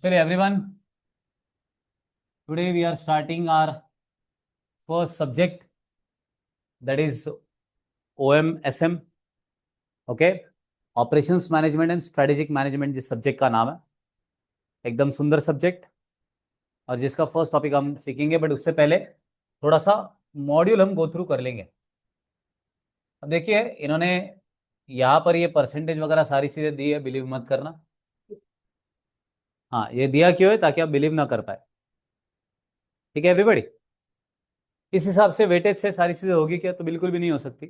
Hello everyone. Today we are starting our first subject, that is OMSM. Okay, operations management and strategic management जिस subject का नाम है, एकदम सुंदर subject और जिसका फर्स्ट टॉपिक हम सीखेंगे। बट उससे पहले थोड़ा सा मॉड्यूल हम गो थ्रू कर लेंगे। अब देखिए, इन्होंने यहाँ पर ये परसेंटेज वगैरह सारी चीजें दी है, बिलीव मत करना। हाँ, ये दिया क्यों है? ताकि आप बिलीव ना कर पाए। ठीक है एवरीबॉडी? इस हिसाब से वेटेज से सारी चीजें होगी क्या? तो बिल्कुल भी नहीं हो सकती।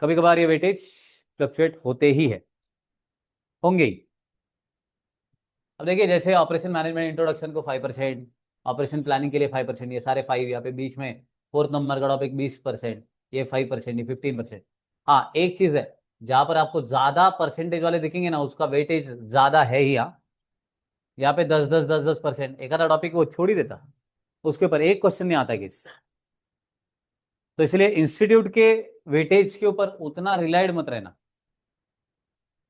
कभी कभार ये वेटेज फ्लक्चुएट होते ही है, होंगे ही। अब देखिए, जैसे ऑपरेशन मैनेजमेंट इंट्रोडक्शन को 5%, ऑपरेशन प्लानिंग के लिए 5%, ये सारे 5, यहाँ पे बीच में फोर्थ नंबर का टॉपिक 20%, ये 5%, ये 15%। हाँ, एक चीज है, जहां पर आपको ज्यादा परसेंटेज वाले दिखेंगे ना, उसका वेटेज ज्यादा है ही। यहाँ यहाँ पे 10-10-10-10%, एक आधा टॉपिक वो छोड़ ही देता, उसके ऊपर एक क्वेश्चन नहीं आता किस। तो इसलिए इंस्टीट्यूट के वेटेज के ऊपर उतना रिलायड मत रहना।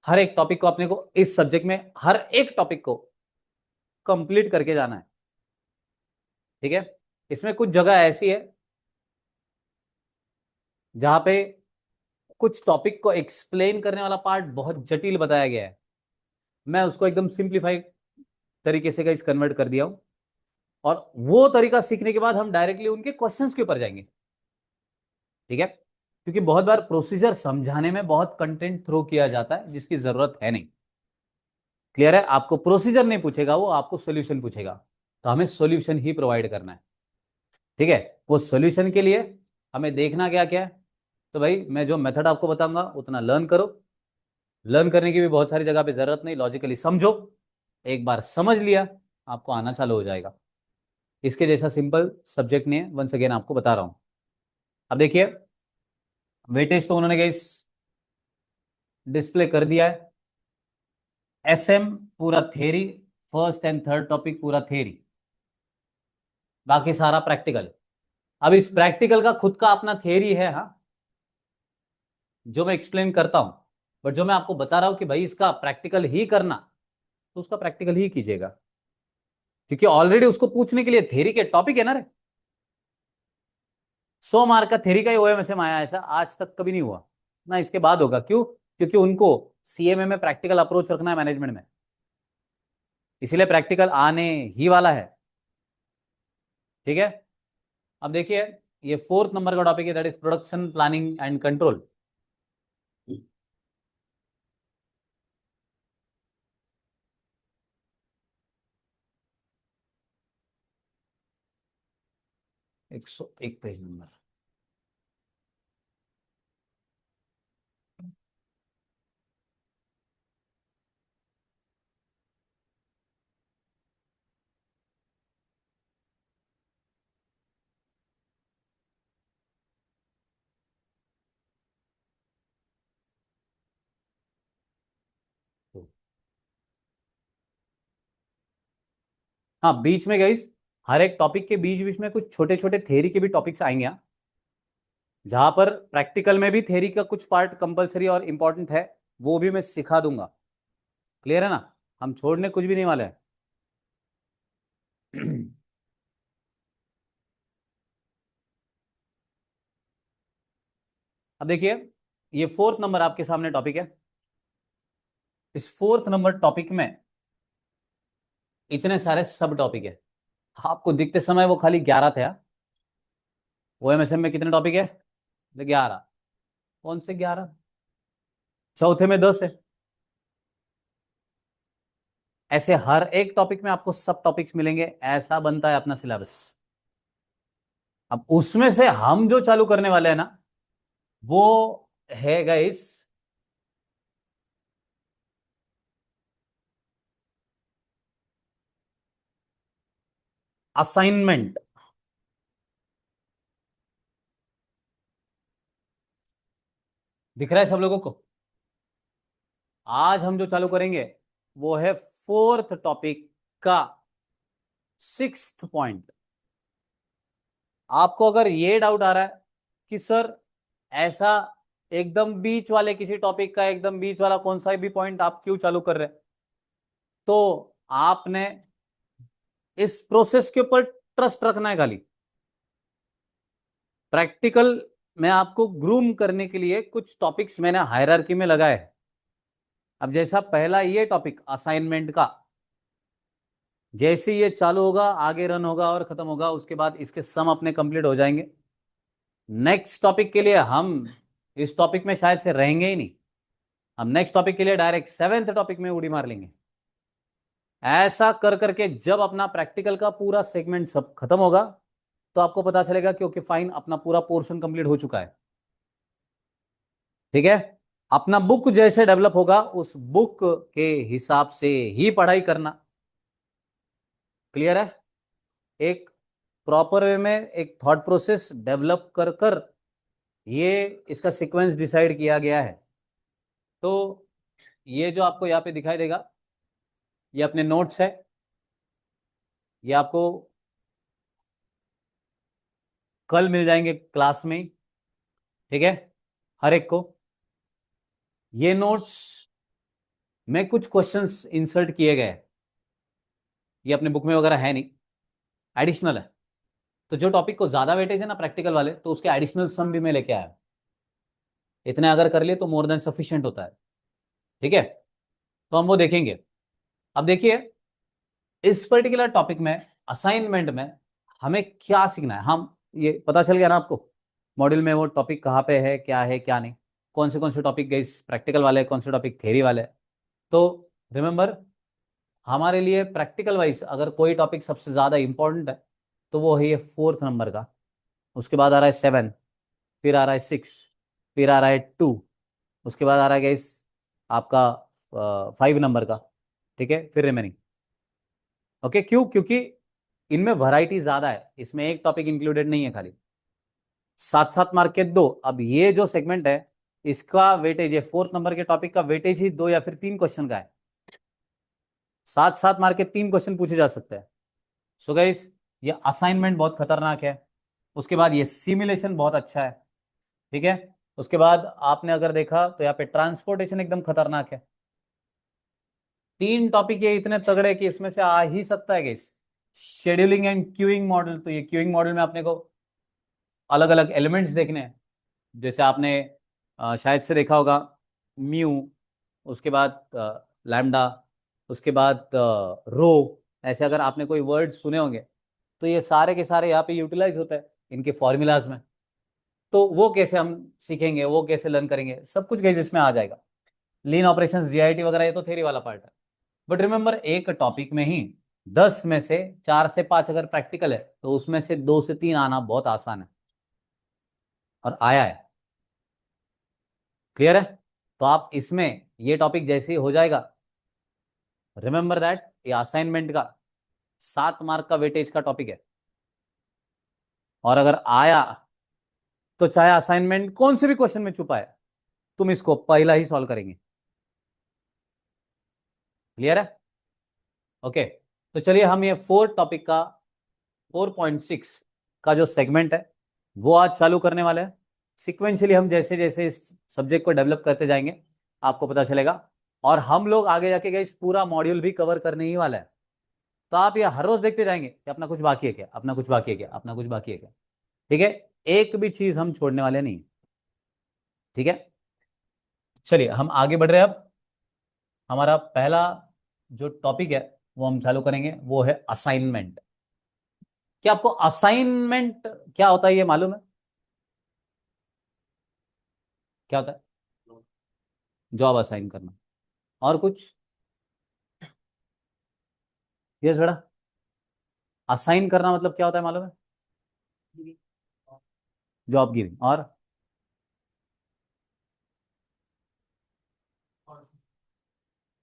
हर एक टॉपिक को अपने को, इस सब्जेक्ट में हर एक टॉपिक को कंप्लीट करके जाना है। ठीक है? इसमें कुछ जगह ऐसी है जहां पे कुछ टॉपिक को एक्सप्लेन करने वाला पार्ट बहुत जटिल बताया गया है। मैं उसको एकदम सिंप्लीफाई तरीके से गाइस कन्वर्ट कर दिया हूं, और वो तरीका सीखने के बाद हम डायरेक्टली उनके क्वेश्चंस के ऊपर जाएंगे। ठीक है? क्योंकि बहुत बार प्रोसीजर समझाने में बहुत कंटेंट थ्रो किया जाता है जिसकी जरूरत है नहीं। क्लियर है? आपको प्रोसीजर नहीं पूछेगा, वो आपको सोल्यूशन पूछेगा, तो हमें सोल्यूशन ही प्रोवाइड करना है। ठीक है? वो सोल्यूशन के लिए हमें देखना क्या क्या है। तो भाई, मैं जो मेथड आपको बताऊंगा उतना लर्न करो। लर्न करने की भी बहुत सारी जगह पे जरूरत नहीं, लॉजिकली समझो। एक बार समझ लिया, आपको आना चालू हो जाएगा। इसके जैसा सिंपल सब्जेक्ट नहीं है, वंस अगेन आपको बता रहा हूं। अब देखिए, वेटेज तो उन्होंने गाइस डिस्प्ले कर दिया है। एसएम पूरा theory, first and third topic पूरा थ्योरी, बाकी सारा प्रैक्टिकल। अब इस प्रैक्टिकल का खुद का अपना थ्योरी है, हाँ, जो मैं एक्सप्लेन करता हूं। बट जो मैं आपको बता रहा हूं कि भाई इसका प्रैक्टिकल ही करना, तो उसका प्रैक्टिकल ही कीजिएगा। क्योंकि ऑलरेडी उसको पूछने के लिए थ्योरी के टॉपिक है ना रे। 100 मार्क का थ्योरी का ही ओएमएसएम आया, ऐसा आज तक कभी नहीं हुआ ना, इसके बाद होगा। क्यों? क्योंकि उनको सीएमए में प्रैक्टिकल अप्रोच रखना है मैनेजमेंट में, इसीलिए प्रैक्टिकल आने ही वाला है। ठीक है? अब देखिए, ये फोर्थ नंबर का टॉपिक है, that is production planning and control. एक सौ एक पेज नंबर। हाँ, बीच में गाइस, हर एक टॉपिक के बीच बीच में कुछ छोटे छोटे थ्योरी के भी टॉपिक्स आएंगे, हाँ, जहां पर प्रैक्टिकल में भी थ्योरी का कुछ पार्ट कंपलसरी और इंपॉर्टेंट है, वो भी मैं सिखा दूंगा। क्लियर है ना? हम छोड़ने कुछ भी नहीं वाले हैं। अब देखिए, ये फोर्थ नंबर आपके सामने टॉपिक है। इस फोर्थ नंबर टॉपिक में इतने सारे सब टॉपिक है। आपको दिखते समय वो खाली 11 थे, हाँ? ओएमएसएम में कितने टॉपिक है? 11। कौन से 11? चौथे में 10 है। ऐसे हर एक टॉपिक में आपको सब टॉपिक्स मिलेंगे, ऐसा बनता है अपना सिलेबस। अब उसमें से हम जो चालू करने वाले हैं ना, वो है गाइस असाइनमेंट। दिख रहा है सब लोगों को? आज हम जो चालू करेंगे वो है फोर्थ टॉपिक का सिक्स्थ पॉइंट। आपको अगर ये डाउट आ रहा है कि सर, ऐसा एकदम बीच वाले किसी टॉपिक का एकदम बीच वाला कौन सा भी पॉइंट आप क्यों चालू कर रहे हैं, तो आपने इस प्रोसेस के ऊपर ट्रस्ट रखना है खाली। प्रैक्टिकल में आपको ग्रूम करने के लिए कुछ टॉपिक्स मैंने हायरार्की में लगाए हैं। अब जैसा पहला ये टॉपिक असाइनमेंट का, जैसे ये चालू होगा आगे रन होगा और खत्म होगा, उसके बाद इसके सम अपने कंप्लीट हो जाएंगे। नेक्स्ट टॉपिक के लिए हम इस टॉपिक में शायद से रहेंगे ही नहीं, हम नेक्स्ट टॉपिक के लिए डायरेक्ट सेवेंथ टॉपिक में उड़ी मार लेंगे। ऐसा कर करके जब अपना प्रैक्टिकल का पूरा सेगमेंट सब खत्म होगा तो आपको पता चलेगा कि ओके फाइन, अपना पूरा पोर्शन कंप्लीट हो चुका है। ठीक है, अपना बुक जैसे डेवलप होगा उस बुक के हिसाब से ही पढ़ाई करना। क्लियर है? एक प्रॉपर वे में एक थॉट प्रोसेस डेवलप कर कर ये इसका सीक्वेंस डिसाइड किया गया है। तो ये जो आपको यहाँ पे दिखाई देगा ये अपने नोट्स है, ये आपको कल मिल जाएंगे क्लास में ही। ठीक है, हर एक को ये नोट्स में कुछ क्वेश्चंस इंसर्ट किए गए हैं, ये अपने बुक में वगैरह है नहीं, एडिशनल है। तो जो टॉपिक को ज्यादा वेटेज है ना प्रैक्टिकल वाले, तो उसके एडिशनल सम भी मैं लेके आया। इतने अगर कर लिए तो मोर देन सफिशिएंट होता है। ठीक है, तो हम वो देखेंगे। अब देखिए, इस पर्टिकुलर टॉपिक में असाइनमेंट में हमें क्या सीखना है, हम ये पता चल गया ना आपको मॉड्यूल में वो टॉपिक कहाँ पे है क्या नहीं, कौन से टॉपिक गए प्रैक्टिकल वाले, कौन से टॉपिक थेरी वाले। तो रिमेंबर, हमारे लिए प्रैक्टिकल वाइज अगर कोई टॉपिक सबसे ज़्यादा इंपॉर्टेंट है तो वो है ये 4th नंबर का। उसके बाद आ रहा है 7, फिर आ रहा है 6, फिर आ रहा है 2, उसके बाद आ रहा है गाइस आपका 5 नंबर का। ठीक है, फिर रिमेनिंग। ओके, क्यों? क्योंकि इनमें वैरायटी ज़्यादा है, इसमें एक टॉपिक इंक्लूडेड नहीं है खाली। 7-7 मार्क के दो। अब ये जो सेगमेंट है इसका वेटेज है 4th नंबर के टॉपिक का वेटेज ही 2 या फिर 3 क्वेश्चन का है। 7-7 मार्क के 3 क्वेश्चन पूछे जा सकते हैं। सो गाइस, ये असाइनमेंट बहुत खतरनाक है। उसके बाद ये सिमुलेशन बहुत अच्छा है। ठीक है, उसके बाद आपने अगर देखा तो यहाँ पे ट्रांसपोर्टेशन एकदम खतरनाक है। 3 टॉपिक ये इतने तगड़े कि इसमें से आ ही सकता है guys scheduling and queuing model. तो ये क्यूइंग मॉडल में आपने को अलग अलग एलिमेंट्स देखने हैं, जैसे आपने शायद से देखा होगा म्यू, उसके बाद लैम्डा, उसके बाद रो। ऐसे अगर आपने कोई वर्ड सुने होंगे तो ये सारे के सारे यहाँ पे यूटिलाइज होता है इनके फॉर्मूलाज में। तो वो कैसे हम सीखेंगे, वो कैसे लर्न करेंगे, सब कुछ गाइस इसमें आ जाएगा। लीन ऑपरेशंस, जीआईटी वगैरह ये तो थ्योरी वाला पार्ट है। बट रिमेंबर, एक टॉपिक में ही 10 में से 4 से 5 अगर प्रैक्टिकल है तो उसमें से 2 से 3 आना बहुत आसान है, और आया है। क्लियर है? तो आप इसमें ये टॉपिक जैसे ही हो जाएगा, रिमेंबर दैट ये असाइनमेंट का 7 मार्क का वेटेज का टॉपिक है। और अगर आया तो चाहे असाइनमेंट कौन से भी क्वेश्चन में छुपा है, तुम इसको पहला ही सॉल्व करेंगे। क्लियर है? ओके, तो चलिए हम ये 4 टॉपिक का 4.6 का जो सेगमेंट है वो आज चालू करने वाले हैं। सिक्वेंशियली हम जैसे जैसे इस सब्जेक्ट को डेवलप करते जाएंगे आपको पता चलेगा। और हम लोग आगे जाके गए इस पूरा मॉड्यूल भी कवर करने ही वाला है। तो आप ये हर रोज देखते जाएंगे कि अपना कुछ बाकी है क्या, अपना कुछ बाकी है क्या, अपना कुछ बाकी है क्या। ठीक है, एक भी चीज हम छोड़ने वाले नहीं। ठीक है, चलिए हम आगे बढ़ रहे हैं। अब हमारा पहला जो टॉपिक है वो हम चालू करेंगे, वो है असाइनमेंट। क्या आपको असाइनमेंट क्या होता है ये मालूम है? क्या होता है? जॉब असाइन करना। और कुछ? यस बेटा, असाइन करना मतलब क्या होता है मालूम है? Job giving. और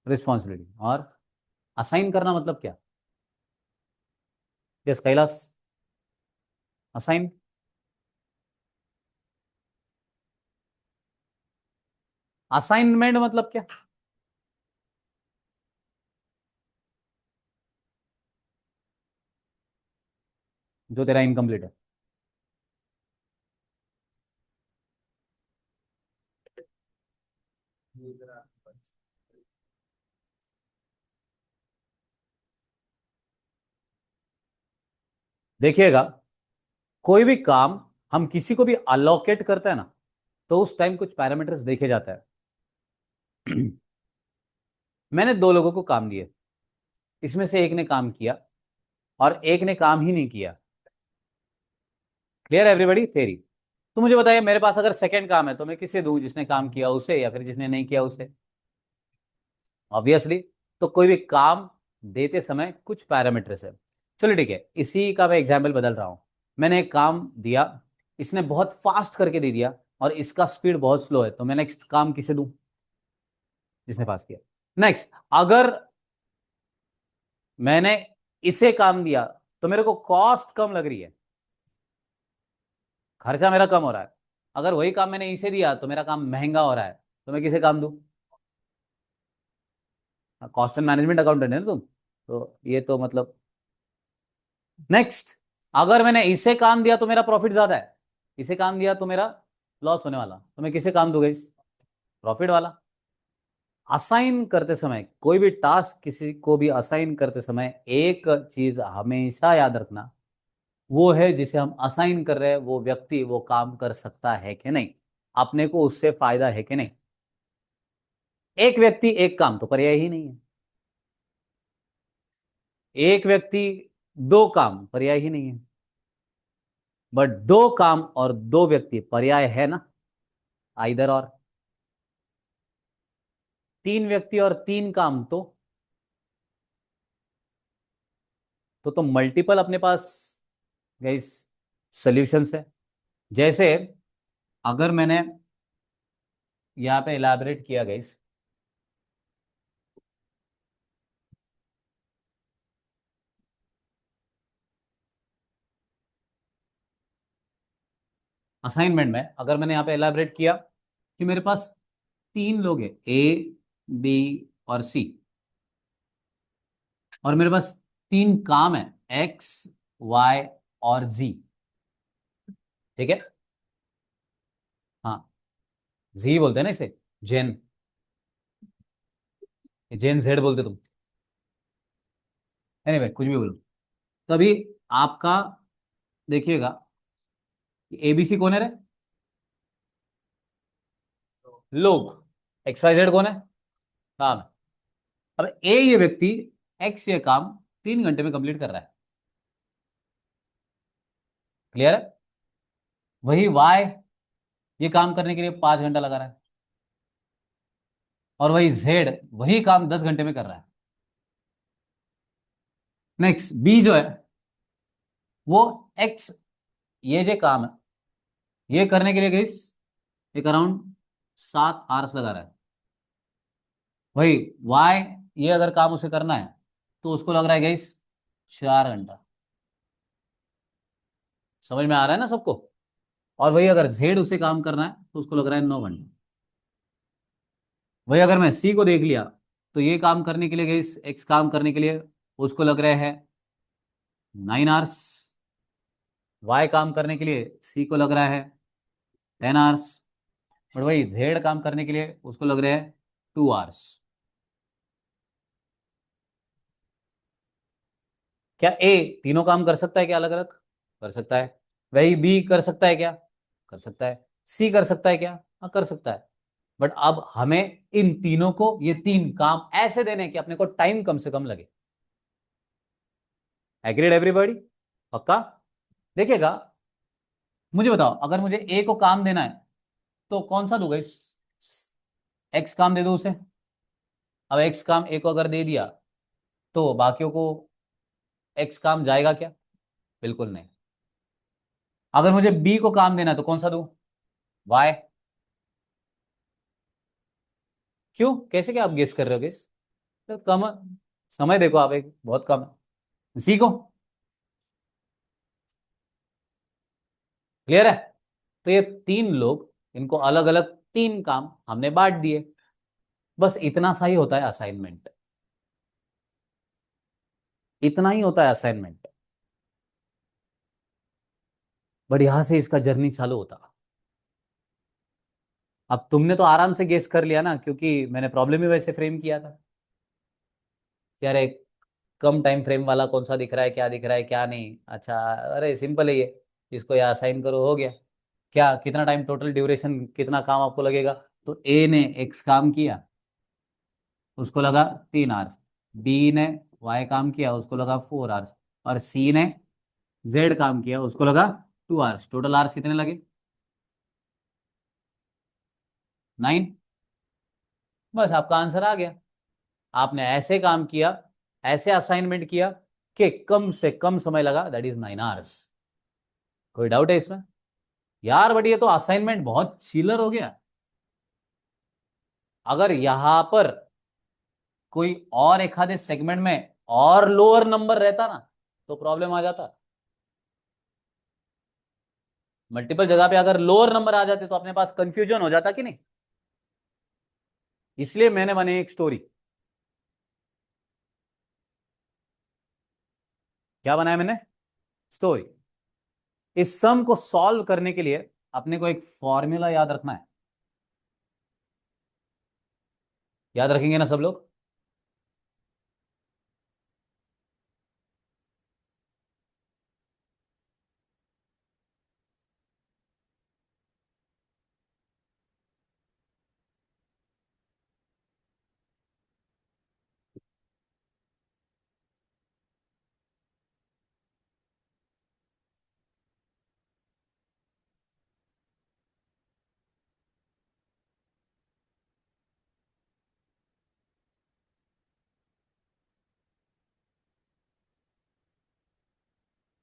रिस्पॉन्सिबिलिटी। और असाइन करना मतलब क्या? Yes Kailash, assign. असाइनमेंट मतलब क्या? जो तेरा इनकम्प्लीट है। देखिएगा, कोई भी काम हम किसी को भी अलोकेट करते हैं ना, तो उस टाइम कुछ पैरामीटर्स देखे जाते हैं। मैंने दो लोगों को काम दिए, इसमें से एक ने काम किया और एक ने काम ही नहीं किया। Clear everybody theory? तो मुझे बताइए, मेरे पास अगर सेकंड काम है तो मैं किसे दूं, जिसने काम किया उसे या फिर जिसने नहीं किया उसे? ऑब्वियसली। तो कोई भी काम देते समय कुछ पैरामीटर्स है। चलो ठीक है, इसी का मैं एग्जाम्पल बदल रहा हूं। मैंने एक काम दिया, इसने बहुत फास्ट करके दे दिया और इसका स्पीड बहुत स्लो है, तो मैं नेक्स्ट काम किसे दूं? जिसने फास्ट किया। नेक्स्ट, अगर मैंने इसे काम दिया तो मेरे को कॉस्ट कम लग रही है, खर्चा मेरा कम हो रहा है। अगर वही काम मैंने इसे दिया तो मेरा काम महंगा हो रहा है, तो मैं किसे काम दूं? कॉस्ट एंड मैनेजमेंट अकाउंटेंट है ना तुम, तो ये तो मतलब। नेक्स्ट, अगर मैंने इसे काम दिया तो मेरा प्रॉफिट ज्यादा है, इसे काम दिया तो मेरा लॉस होने वाला, तो मैं किसे काम दूंगा? इस प्रॉफिट वाला। असाइन करते समय, कोई भी टास्क किसी को भी असाइन करते समय एक चीज हमेशा याद रखना, वो है जिसे हम असाइन कर रहे हैं वो व्यक्ति वो काम कर सकता है कि नहीं, अपने को उससे फायदा है कि नहीं। एक व्यक्ति एक काम तो पर्याय ही नहीं है, एक व्यक्ति दो काम पर्याय ही नहीं है, बट दो काम और दो व्यक्ति पर्याय है ना, आइदर और। तीन व्यक्ति और तीन काम तो मल्टीपल अपने पास गाइस सॉल्यूशंस है। जैसे अगर मैंने यहां पे इलाबरेट किया गाइस, असाइनमेंट में अगर मैंने यहां पे इलाबरेट किया कि मेरे पास तीन लोग हैं, ए बी और सी, और मेरे पास तीन काम है, एक्स वाई और जी। ठीक है, हाँ, जी बोलते हैं ना इसे, जेन, जेन जेड बोलते तुम, एनीवे कुछ भी बोलो। तो अभी आपका देखिएगा, एबीसी कौन है रे? लोग। एक्स वाई जेड कौन है? काम है। अब ए ये व्यक्ति एक्स ये काम 3 घंटे में कंप्लीट कर रहा है। क्लियर है? वही वाई ये काम करने के लिए 5 घंटा लगा रहा है, और वही जेड वही काम 10 घंटे में कर रहा है। नेक्स्ट, बी जो है वो एक्स ये जो काम है ये करने के लिए गई एक अराउंड 7 आवर्स लगा रहा है। वही वाई ये अगर काम उसे करना है तो उसको लग रहा है गई 4 घंटा। समझ में आ रहा है ना सबको? और वही अगर जेड उसे काम करना है तो उसको लग रहा है 9 घंटा। वही अगर मैं सी को देख लिया तो ये काम करने के लिए गई, एक्स काम करने के लिए उसको लग रहे हैं 9 आवर्स। वाई काम करने के लिए सी को लग रहा है 10 आवर्स। और वही जेड काम करने के लिए उसको लग रहे हैं 2 आवर्स। क्या ए तीनों काम कर सकता है क्या अलग अलग? कर सकता है। वही बी कर सकता है क्या? कर सकता है। सी कर सकता है क्या? हाँ कर सकता है। बट अब हमें इन तीनों को ये तीन काम ऐसे देने हैं कि अपने को टाइम कम से कम लगे। Agreed everybody? पक्का? देखिएगा, मुझे बताओ, अगर मुझे ए को काम देना है तो कौन सा दूंगा? इस एक्स काम दे दो उसे। अब एक्स काम ए को अगर दे दिया तो बाकियों को एक्स काम जाएगा क्या? बिल्कुल नहीं। अगर मुझे बी को काम देना है तो कौन सा दूं? वाई। क्यों, कैसे, क्या आप गेस कर रहे हो? गेस तो कम समय देखो आप, एक बहुत कम है। सी को। क्लियर है? तो ये तीन लोग, इनको अलग अलग तीन काम हमने बांट दिए। बस इतना सा ही होता है असाइनमेंट, इतना ही होता है असाइनमेंट। बट यहां से इसका जर्नी चालू होता। अब तुमने तो आराम से गेस कर लिया ना, क्योंकि मैंने प्रॉब्लम ही वैसे फ्रेम किया था। यार कम टाइम फ्रेम वाला कौन सा दिख रहा है, क्या दिख रहा है क्या नहीं। अच्छा, अरे सिंपल है ये, इसको यहाँ असाइन करो, हो गया। क्या, कितना टाइम टोटल ड्यूरेशन, कितना काम आपको लगेगा। तो ए ने एक्स काम किया, उसको लगा 3 आवर्स। बी ने वाई काम किया, उसको लगा 4 आवर्स। और सी ने जेड काम किया, उसको लगा 2 आवर्स। टोटल आवर्स कितने लगे? 9। बस आपका आंसर आ गया। आपने ऐसे काम किया, ऐसे असाइनमेंट किया कि कम से कम समय लगा, दैट इज 9 आवर्स। कोई डाउट है इसमें? यार बट ये तो असाइनमेंट बहुत चिलर हो गया। अगर यहां पर कोई और एक आधे सेगमेंट में और लोअर नंबर रहता ना, तो प्रॉब्लम आ जाता। मल्टीपल जगह पे अगर लोअर नंबर आ जाते तो अपने पास कंफ्यूजन हो जाता कि नहीं। इसलिए मैंने बनी एक स्टोरी। क्या बनाया मैंने? स्टोरी। इस सम को सॉल्व करने के लिए अपने को एक फॉर्मूला याद रखना है। याद रखेंगे ना सब लोग?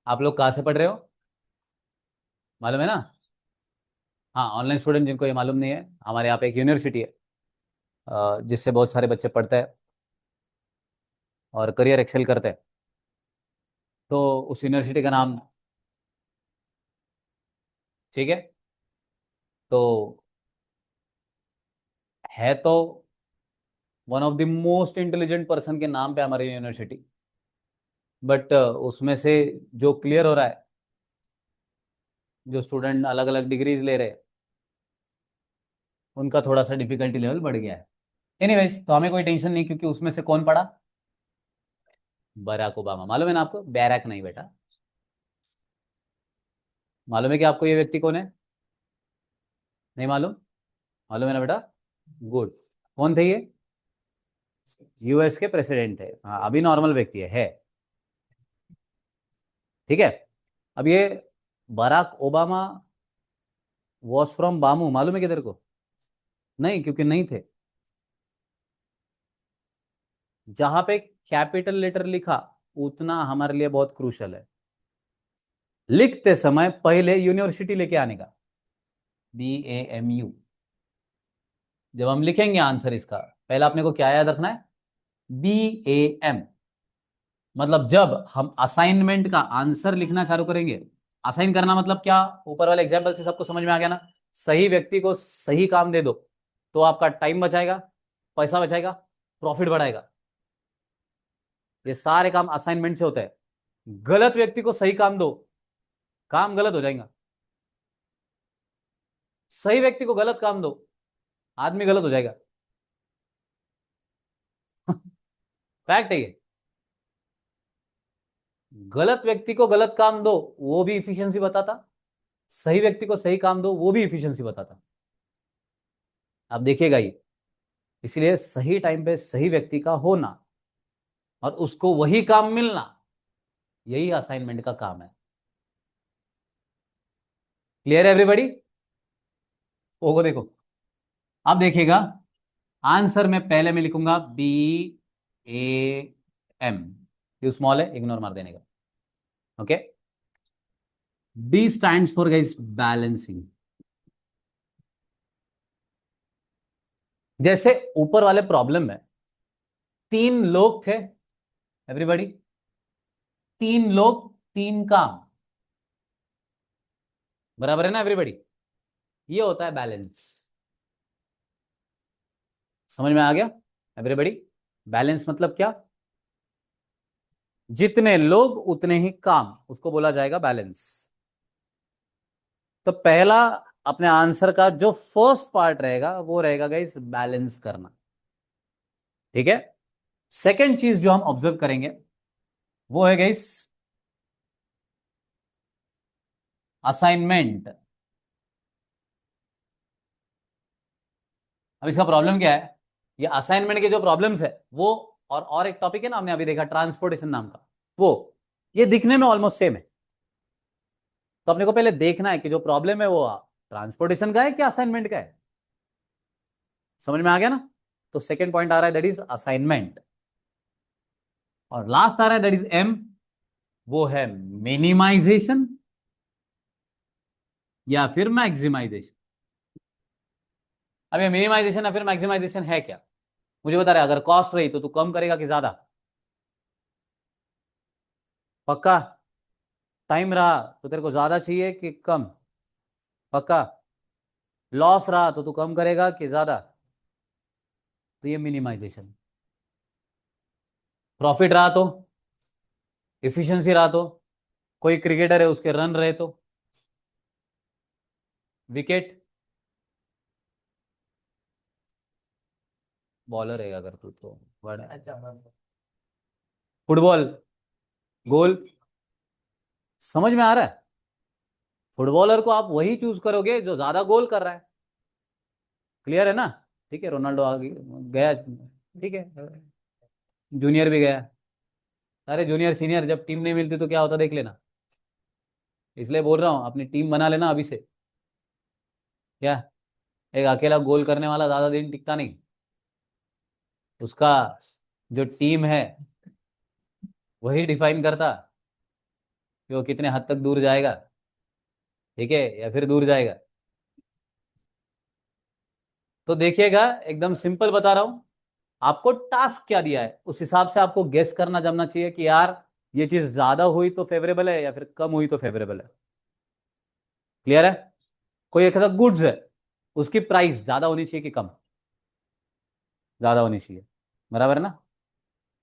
आप लोग कहाँ से पढ़ रहे हो, मालूम है ना? हाँ, ऑनलाइन स्टूडेंट जिनको ये मालूम नहीं है, हमारे यहाँ पे एक यूनिवर्सिटी है जिससे बहुत सारे बच्चे पढ़ते हैं और करियर एक्सेल करते हैं। तो उस यूनिवर्सिटी का नाम, ठीक है, तो है तो one of the most intelligent person के नाम पे हमारी यूनिवर्सिटी। बट उसमें से जो क्लियर हो रहा है, जो स्टूडेंट अलग अलग डिग्रीज ले रहे हैं, उनका थोड़ा सा डिफिकल्टी लेवल बढ़ गया है। एनीवेज, तो हमें कोई टेंशन नहीं, क्योंकि उसमें से कौन पढ़ा? Barack Obama. मालूम है ना आपको? बैरक नहीं बेटा। मालूम है कि आपको ये व्यक्ति कौन है? नहीं मालूम? मालूम है ना बेटा? गुड। कौन थे ये? यूएस के प्रेसिडेंट थे। हाँ, अभी नॉर्मल व्यक्ति है। ठीक है। अब ये Barack Obama was from BAMU, मालूम है किधर को? नहीं, क्योंकि नहीं थे। जहां पे कैपिटल लेटर लिखा, उतना हमारे लिए बहुत क्रूशल है। लिखते समय पहले यूनिवर्सिटी लेके आने का, BAMU। जब हम लिखेंगे आंसर इसका, पहले अपने को क्या याद रखना है? BAM। मतलब जब हम असाइनमेंट का आंसर लिखना चालू करेंगे, असाइन करना मतलब क्या? ऊपर वाले एग्जाम्पल से सबको समझ में आ गया ना? सही व्यक्ति को सही काम दे दो, तो आपका टाइम बचाएगा, पैसा बचाएगा, प्रॉफिट बढ़ाएगा। ये सारे काम असाइनमेंट से होते हैं। गलत व्यक्ति को सही काम दो, काम गलत हो जाएगा। सही व्यक्ति को गलत काम दो, आदमी गलत हो जाएगा। फैक्ट है ये। गलत व्यक्ति को गलत काम दो, वो भी इफिशियंसी बताता। सही व्यक्ति को सही काम दो, वो भी इफिशियंसी बताता। आप देखिएगा ये। इसलिए सही टाइम पे सही व्यक्ति का होना और उसको वही काम मिलना, यही असाइनमेंट का काम है। क्लियर है एवरीबॉडी? ओको देखो, अब देखिएगा। आंसर में पहले मैं लिखूंगा BAM। यू स्मॉल है, इग्नोर मार देने का। Okay. B stands for guys balancing. जैसे ऊपर वाले प्रॉब्लम में 3 लोग थे, एवरीबॉडी। 3 लोग, 3 काम, बराबर है ना एवरीबॉडी? ये होता है बैलेंस। समझ में आ गया एवरीबॉडी? बैलेंस मतलब क्या? जितने लोग उतने ही काम, उसको बोला जाएगा बैलेंस। तो पहला अपने आंसर का जो फर्स्ट पार्ट रहेगा, वो रहेगा गाइस बैलेंस करना। ठीक है। सेकेंड चीज जो हम ऑब्जर्व करेंगे, वो है गाइस असाइनमेंट। अब इसका प्रॉब्लम क्या है, ये असाइनमेंट के जो प्रॉब्लम्स है वो, और एक टॉपिक है ना हमने अभी देखा ट्रांसपोर्टेशन नाम का, वो ये दिखने में ऑलमोस्ट सेम है। तो अपने को पहले देखना है कि जो प्रॉब्लम है वो ट्रांसपोर्टेशन का है क्या असाइनमेंट का है। समझ में आ गया ना। तो सेकंड पॉइंट आ रहा है दैट इज असाइनमेंट, और लास्ट आ रहा है दैट इज एम, वो है मिनिमाइजेशन या फिर मैक्सिमाइजेशन। अब ये मिनिमाइजेशन या फिर मैक्सिमाइजेशन है क्या, मुझे बता रहे अगर कॉस्ट रही तो तू कम करेगा कि ज्यादा। पक्का। टाइम रहा तो तेरे को ज्यादा चाहिए कि कम। पक्का। लॉस रहा तो तू कम करेगा कि ज्यादा। तो ये मिनिमाइजेशन। प्रॉफिट रहा तो, इफिशिएंसी रहा तो, कोई क्रिकेटर है उसके रन रहे तो, विकेट, बॉलर है अगर तू तो फुटबॉल, गोल। समझ में आ रहा है। फुटबॉलर को आप वही चूज करोगे जो ज्यादा गोल कर रहा है। क्लियर है ना। ठीक है, रोनाल्डो आगे गया, ठीक है, जूनियर भी गया। अरे जूनियर सीनियर जब टीम नहीं मिलती तो क्या होता देख लेना। इसलिए बोल रहा हूँ अपनी टीम बना लेना अभी से। क्या, एक अकेला गोल करने वाला ज्यादा दिन टिकता नहीं। उसका जो टीम है वही डिफाइन करता कि वो कितने हद तक दूर जाएगा। ठीक है, या फिर दूर जाएगा। तो देखिएगा एकदम सिंपल बता रहा हूं, आपको टास्क क्या दिया है उस हिसाब से आपको गेस करना जमना चाहिए कि यार ये चीज ज्यादा हुई तो फेवरेबल है या फिर कम हुई तो फेवरेबल है। क्लियर है। कोई एक ऐसा गुड्स है, उसकी प्राइस ज्यादा होनी चाहिए कि कम। ज्यादा होनी चाहिए, बराबर है ना।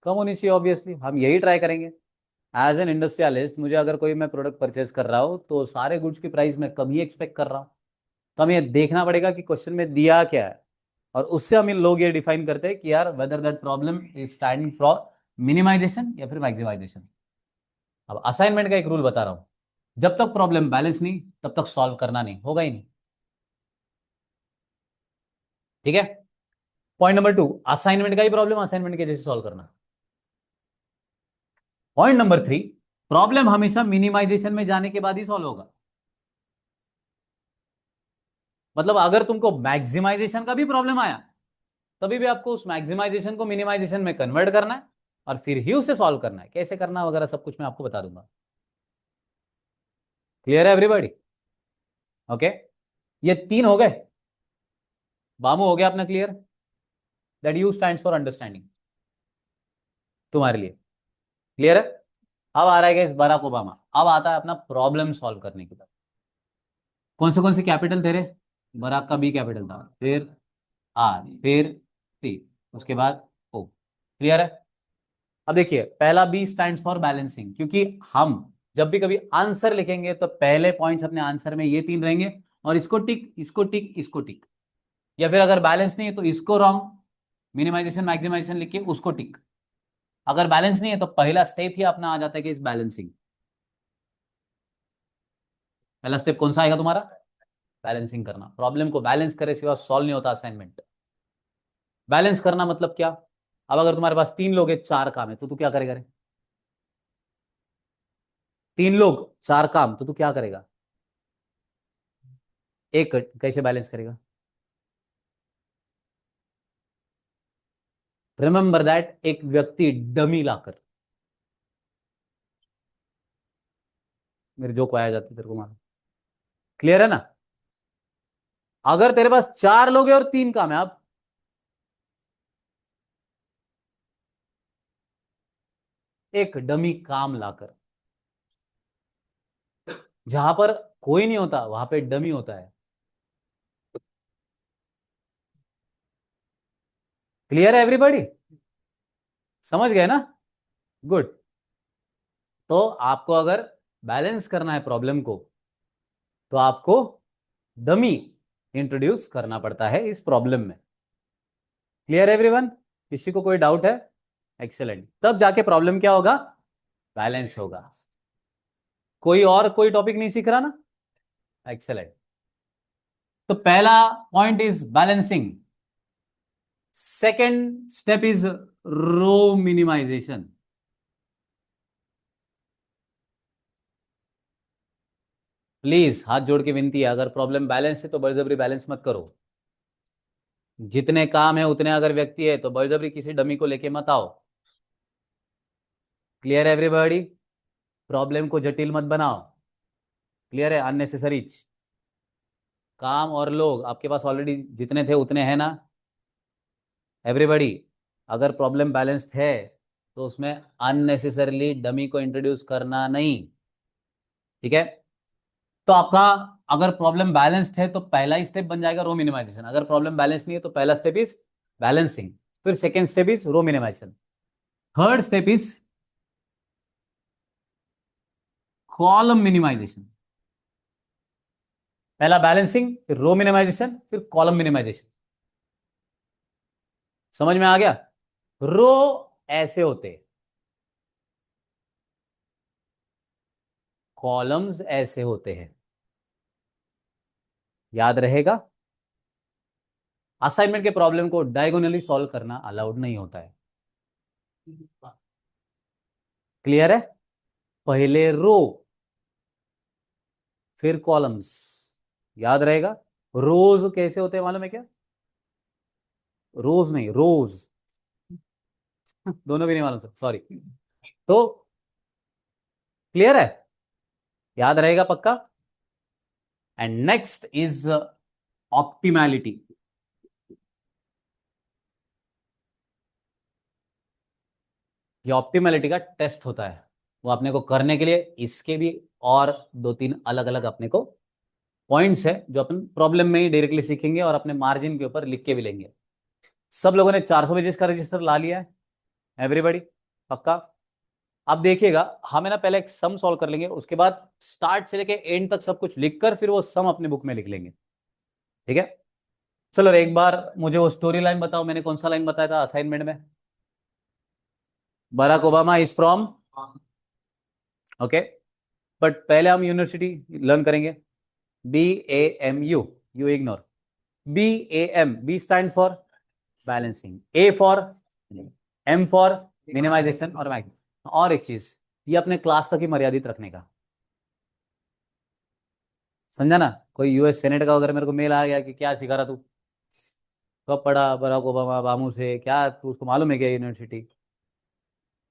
कम होनी चाहिए, ऑब्वियसली हम यही ट्राई करेंगे। एज एन इंडस्ट्रियलिस्ट मुझे अगर कोई मैं प्रोडक्ट परचेज कर रहा हूँ तो सारे गुड्स की प्राइस मैं कम ही एक्सपेक्ट कर रहा हूँ। तो हमें ये देखना पड़ेगा कि क्वेश्चन में दिया क्या है, और उससे हम इन लोग ये डिफाइन करते हैं कि यार whether that problem is standing for minimisation या फिर मैक्सिमाइजेशन। अब असाइनमेंट का एक रूल बता रहा हूं, जब तक प्रॉब्लम बैलेंस नहीं तब तक सॉल्व करना नहीं होगा ही नहीं। ठीक है। पॉइंट नंबर 2, असाइनमेंट का ही प्रॉब्लम असाइनमेंट के जैसे सॉल्व करना। पॉइंट नंबर 3, प्रॉब्लम हमेशा मिनिमाइजेशन में जाने के बाद ही सॉल्व होगा। मतलब अगर तुमको मैक्सिमाइजेशन का भी प्रॉब्लम आया तभी भी आपको उस मैक्सिमाइजेशन को मिनिमाइजेशन में कन्वर्ट करना है और फिर ही उसे सॉल्व करना है। कैसे करना वगैरह सब कुछ मैं आपको बता दूंगा। क्लियर है एवरीबॉडी। ओके, ये 3 हो गए। बामू हो गया अपना clear. That you stands for understanding तुम्हारे लिए। क्लियर है। अब आ रहा है इस बराक ओबामा, अब आता है अपना प्रॉब्लम सॉल्व करने की बात। कौन से कैपिटल तेरे, बराक का बी कैपिटल था, फिर आर, फिर टी, उसके बाद ओ। क्लियर है। अब देखिए पहला बी स्टैंड्स फॉर बैलेंसिंग, क्योंकि हम जब भी कभी आंसर लिखेंगे तो पहले पॉइंट्स अपने आंसर में ये 3 रहेंगे, और इसको टिक, इसको टिक, इसको टिक। या फिर अगर बैलेंस नहीं है तो इसको रॉन्ग, मिनिमाइजेशन मैक्सिमाइजेशन लिख के उसको टिक। अगर बैलेंस नहीं है तो पहला स्टेप ही अपना आ जाता है कि इस बैलेंसिंग। पहला स्टेप कौन सा आएगा तुम्हारा, बैलेंसिंग करना। प्रॉब्लम को बैलेंस करे सिवा सॉल्व नहीं होता असाइनमेंट। बैलेंस करना मतलब क्या, अब अगर तुम्हारे पास 3 लोग है 4 काम है तो तू क्या करेगा रे। 3 लोग 4 काम तो तू क्या करेगा, एक कैसे बैलेंस करेगा। रिमेंबर दैट एक व्यक्ति डमी लाकर, मेरे जो को आया जाता है तेरे को मालूम। क्लियर है ना। अगर तेरे पास 4 लोग हैं और 3 काम है, अब एक डमी काम लाकर, जहां पर कोई नहीं होता वहां पे डमी होता है। क्लियर है एवरीबॉडी। समझ गए ना। गुड। तो आपको अगर बैलेंस करना है प्रॉब्लम को तो आपको डमी इंट्रोड्यूस करना पड़ता है इस प्रॉब्लम में। Clear everyone. किसी को कोई डाउट है। एक्सेलेंट। तब जाके प्रॉब्लम क्या होगा, बैलेंस होगा। कोई और कोई टॉपिक नहीं सीख रहा ना? एक्सेलेंट। तो पहला point is balancing. Second step is row minimisation. Please हाथ जोड़ के विनती है, अगर प्रॉब्लम बैलेंस है तो बलजबरी बैलेंस मत करो। जितने काम है उतने अगर व्यक्ति है तो बलजबरी किसी डमी को लेके मत आओ। क्लियर है एवरीबॉडी? प्रॉब्लम को जटिल मत बनाओ। क्लियर है? अननेसेसरी काम और लोग आपके पास ऑलरेडी जितने थे उतने हैं ना एवरीबॉडी? अगर प्रॉब्लम बैलेंस्ड है तो उसमें अननेसेसरली डमी को इंट्रोड्यूस करना नहीं। ठीक है? तो आपका अगर प्रॉब्लम बैलेंस्ड है तो पहला ही स्टेप बन जाएगा रो मिनिमाइजेशन। अगर प्रॉब्लम बैलेंस नहीं है तो पहला स्टेप इज बैलेंसिंग, फिर second step is row minimisation, third step is column minimisation. पहला बैलेंसिंग, फिर रो मिनिमाइजेशन, फिर कॉलम मिनिमाइजेशन। समझ में आ गया? रो ऐसे होते, कॉलम्स ऐसे होते हैं। याद रहेगा? असाइनमेंट के प्रॉब्लम को डायगोनली सॉल्व करना अलाउड नहीं होता है। क्लियर है? पहले रो फिर कॉलम्स। याद रहेगा? रोज कैसे होते हैं मालूम है क्या? रोज नहीं, रोज। दोनों भी नहीं मालूम सर, सॉरी। तो क्लियर है? याद रहेगा पक्का? And next is optimality. ये ऑप्टिमैलिटी का टेस्ट होता है, वो अपने को करने के लिए इसके भी और दो तीन अलग अलग अपने को पॉइंट्स है जो अपन प्रॉब्लम में ही डायरेक्टली सीखेंगे और अपने मार्जिन के ऊपर लिख के भी लेंगे। सब लोगों ने 400 पेजेस का रजिस्टर ला लिया है एवरीबॉडी? पक्का? अब देखिएगा, हम है ना पहले एक सम सॉल्व कर लेंगे, उसके बाद स्टार्ट से लेके एंड तक सब कुछ लिखकर फिर वो सम अपने बुक में लिख लेंगे। ठीक है? चलो एक बार मुझे वो स्टोरी लाइन बताओ, मैंने कौन सा लाइन बताया था असाइनमेंट में? Barack Obama is from. Okay, but पहले हम यूनिवर्सिटी लर्न करेंगे। BAMU, U ignore. BAM, B stand for balancing, A for M for minimisation और मैग। और एक चीज, ये अपने क्लास तक ही मर्यादित रखने का। समझा ना? कोई US सेनेट का अगर मेरे को मेल आ गया कि क्या सिखा रहा तू, कब पढ़ा बराक ओबामा बामू से, क्या तू उसको मालूम है क्या यूनिवर्सिटी?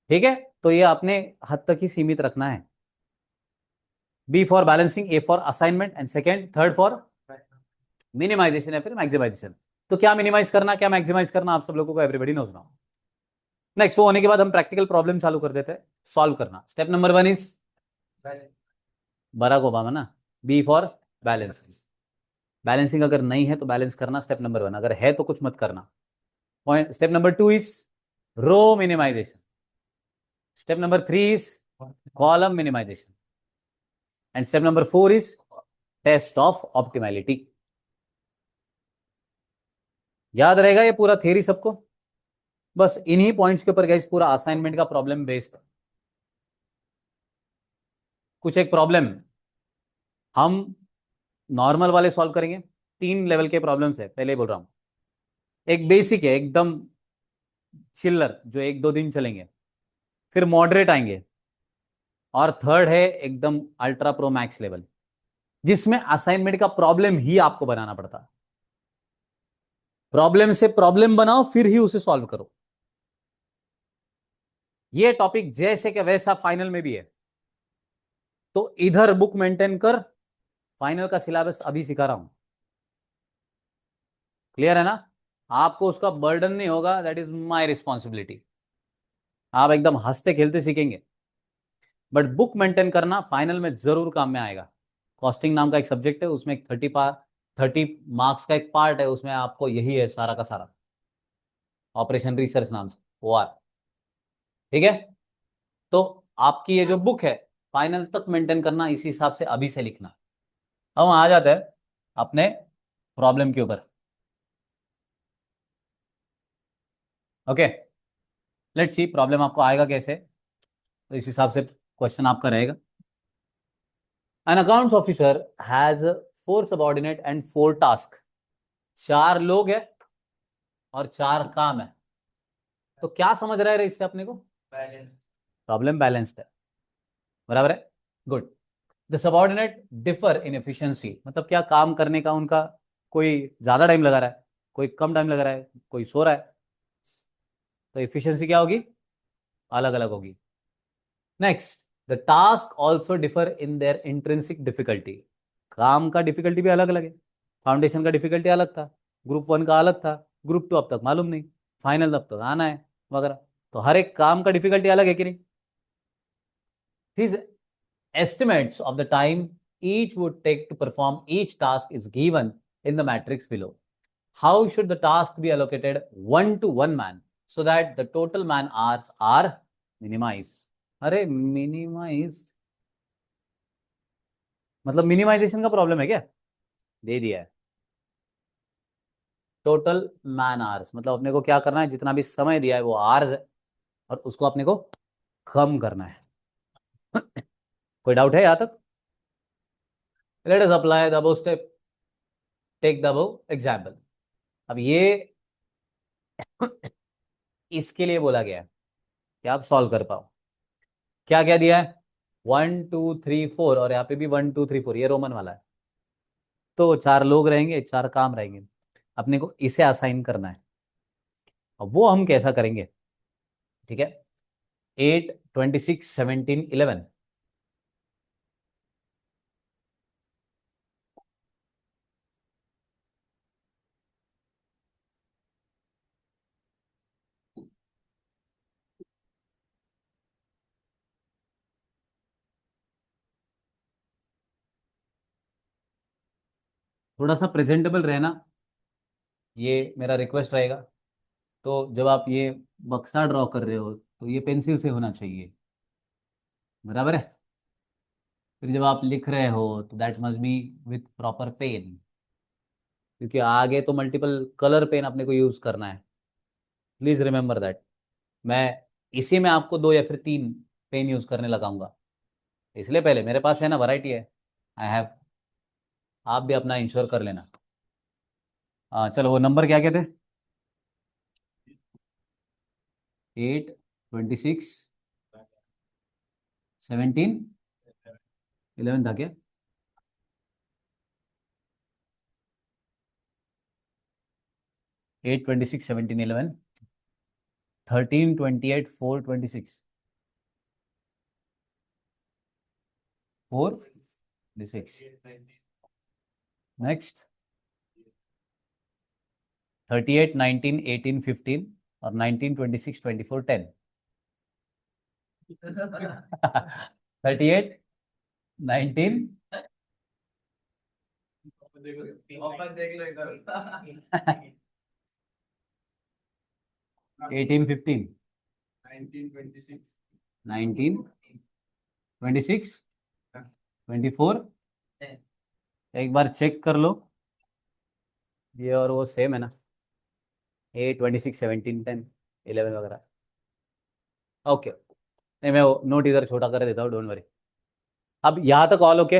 ठीक है? तो ये अपने हद तक ही सीमित रखना है। B for balancing, A for assignment and second third for minimisation या फिर मैक्सिमाइजेशन। तो क्या मिनिमाइज करना क्या मैक्सिमाइज करना आप सब लोगों को एवरीबॉडी नोज नाउ। नेक्स्ट वो होने के बाद हम प्रैक्टिकल प्रॉब्लम चालू कर देते हैं सॉल्व करना। Step number 1 is Barack Obama ना, बी फॉर बैलेंसिंग। बैलेंसिंग अगर नहीं है तो बैलेंस करना स्टेप नंबर 1, अगर है तो कुछ मत करना। Point step number 2 is row minimisation. Step number 3 is column minimisation and step number 4 is test of optimality. याद रहेगा ये पूरा थियरी सबको? बस इन्हीं पॉइंट्स के ऊपर गाइस पूरा असाइनमेंट का प्रॉब्लम बेस्ड है। कुछ एक प्रॉब्लम हम नॉर्मल वाले सॉल्व करेंगे। 3 लेवल के प्रॉब्लम्स है, पहले ही बोल रहा हूं। एक बेसिक है एकदम चिल्लर जो 1-2 दिन चलेंगे, फिर मॉडरेट आएंगे, और थर्ड है एकदम अल्ट्रा प्रो मैक्स लेवल, जिसमें असाइनमेंट का प्रॉब्लम ही आपको बनाना पड़ता है। प्रॉब्लम से प्रॉब्लम बनाओ फिर ही उसे सॉल्व करो। ये टॉपिक जैसे कि वैसा फाइनल में भी है, तो इधर बुक मेंटेन कर, फाइनल का सिलेबस अभी सिखा रहा हूं। क्लियर है ना? आपको उसका बर्डन नहीं होगा, दैट इज माई रिस्पॉन्सिबिलिटी। आप एकदम हंसते खेलते सीखेंगे, बट बुक मेंटेन करना फाइनल में जरूर काम में आएगा। कॉस्टिंग नाम का एक सब्जेक्ट है, उसमें 30 मार्क्स का एक पार्ट है, उसमें आपको यही है सारा का सारा, ऑपरेशन रिसर्च नाम से OR। ठीक है? तो आपकी ये जो बुक है फाइनल तक मेंटेन करना, इसी हिसाब से अभी से लिखना। अब हम आ जाते हैं अपने प्रॉब्लम के ऊपर। ओके, लेट्स सी प्रॉब्लम आपको आएगा कैसे। तो इस हिसाब से क्वेश्चन आपका रहेगा। An accounts officer has 4 subordinate and 4 task. 4 लोग हैं और 4 काम है। तो क्या समझ रहा है इससे अपने को? प्रॉब्लम बैलेंस्ड है, बराबर है, good. The subordinate differ in efficiency, मतलब क्या काम करने का उनका, कोई ज्यादा टाइम लगा रहा है, कोई कम टाइम लगा रहा है, कोई सो रहा है, तो एफिशिएंसी क्या होगी? अलग अलग होगी। Next, the task also differ in their intrinsic difficulty. काम का डिफिकल्टी भी अलग अलग है। फाउंडेशन का डिफिकल्टी अलग था, ग्रुप 1 का अलग था, ग्रुप 2 अब तक मालूम नहीं, फाइनल अब तक आना है वगैरह। तो हर एक काम का डिफिकल्टी अलग है कि नहीं? His estimates of the time each would take to perform each task is given in the matrix below. How should the task be allocated 1 to 1 man so that the total man hours are minimized? अरे minimise मतलब minimisation का problem है क्या? दे दिया है। Total man hours मतलब अपने को क्या करना है, जितना भी समय दिया है वो आवर्स है और उसको अपने को कम करना है। कोई डाउट है यहां तक? Let us apply the above step, take the above example. अब ये इसके लिए बोला गया है कि आप सॉल्व कर पाओ। क्या क्या दिया है? 1 2 3 4, और यहाँ पे भी 1 2 3 4, ये रोमन वाला है। तो 4 लोग रहेंगे, 4 काम रहेंगे, अपने को इसे असाइन करना है। अब वो हम कैसा करेंगे? ठीक है, 8 26 17 11। थोड़ा सा प्रेजेंटेबल रहना, ये मेरा रिक्वेस्ट रहेगा। तो जब आप ये बक्सा ड्रॉ कर रहे हो तो ये पेंसिल से होना चाहिए, बराबर है। फिर जब आप लिख रहे हो तो that must be with proper pen, क्योंकि आगे तो मल्टीपल कलर पेन अपने को यूज करना है। Please remember that. मैं इसी में आपको 2 या फिर 3 पेन यूज करने लगाऊंगा, इसलिए पहले मेरे पास है ना, वैरायटी है, आई हैव। आप भी अपना इंश्योर कर लेना। चलो वो नंबर क्या क्या थे? 8 26 17 11 था क्या? 8 26 17 11, 13 28 4 26, 4 6। नेक्स्ट, 38 19 18 15 और 19 26 24 10। 38 19 18 15 19 26 24। एक बार चेक कर लो, ये और वो सेम है ना, 8 26 17 10 11 वगैरह। ओके, नहीं मैं वो नोट इधर छोटा कर देता हूँ, डोंट वरी। अब यहाँ तक ऑल ओके?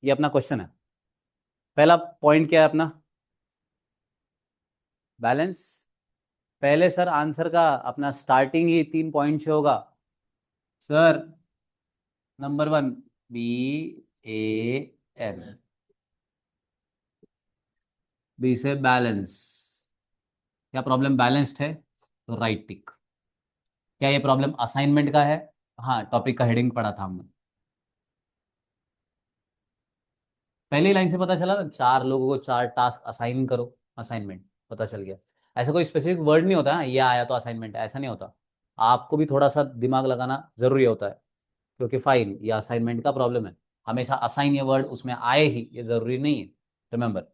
ये अपना क्वेश्चन है। पहला पॉइंट क्या है अपना? बैलेंस। पहले सर आंसर का अपना स्टार्टिंग ही 3 पॉइंट से होगा सर। नंबर 1, BAM, बी से बैलेंस। क्या प्रॉब्लम बैलेंस्ड है? तो राइट टिक। क्या ये प्रॉब्लम असाइनमेंट का है? हाँ, टॉपिक का हेडिंग पढ़ा था हमने। पहली लाइन से पता चला ना, 4 लोगों को 4 टास्क असाइन करो, असाइनमेंट पता चल गया। ऐसा कोई स्पेसिफिक वर्ड नहीं होता है ये आया तो असाइनमेंट है, ऐसा नहीं होता। आपको भी थोड़ा सा दिमाग लगाना जरूरी होता है, क्योंकि फाइन ये असाइनमेंट का प्रॉब्लम है। हमेशा असाइन ये वर्ड उसमें आए ही ये जरूरी नहीं है, रिमेंबर,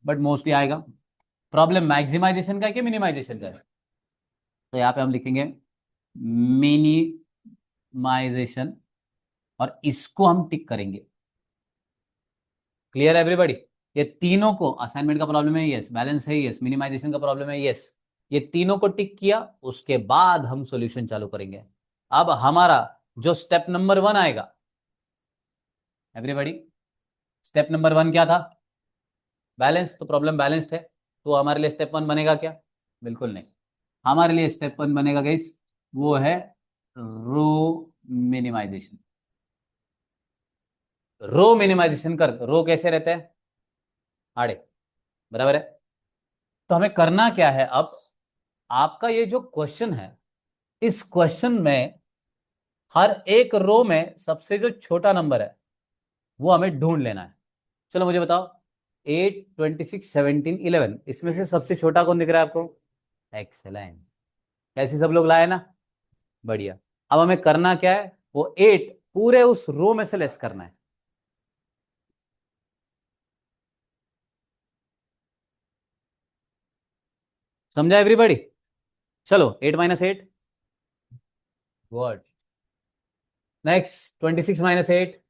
बट मोस्टली आएगा। प्रॉब्लम मैक्सिमाइजेशन का है कि मिनिमाइजेशन का है? तो यहाँ पे हम लिखेंगे मिनिमाइजेशन, और इसको हम टिक करेंगे। क्लियर है एवरीबॉडी? ये तीनों को, असाइनमेंट का प्रॉब्लम है यस, बैलेंस है यस, मिनिमाइजेशन का प्रॉब्लम है यस, ये तीनों को टिक किया, उसके बाद हम सॉल्यूशन चालू करेंगे। अब हमारा जो स्टेप नंबर 1 आएगा, एवरीबॉडी, स्टेप नंबर 1 क्या था? बैलेंस। तो प्रॉब्लम बैलेंस्ड है, तो हमारे लिए स्टेप 1 बनेगा क्या? बिल्कुल नहीं। हमारे लिए स्टेप 1 बनेगा गाइस, वो है रो मिनिमाइजेशन। रो मिनिमाइजेशन कर, रो कैसे रहते हैं? आड़े, बराबर है। तो हमें करना क्या है अब? आपका ये जो क्वेश्चन है, इस क्वेश्चन में हर एक रो में सबसे जो छोटा नंबर है वो हमें ढूंढ लेना है। चलो मुझे बताओ, 8, 26, 17, 11, इसमें से सबसे छोटा कौन दिख रहा है आपको? एक्सेलेंट। कैसे सब लोग लाए ना? बढ़िया। अब हमें करना क्या है? वो 8 पूरे उस रो में से लेस करना है। समझा एवरीबॉडी? चलो 8 - 8, गुड। नेक्स्ट 26 - 8,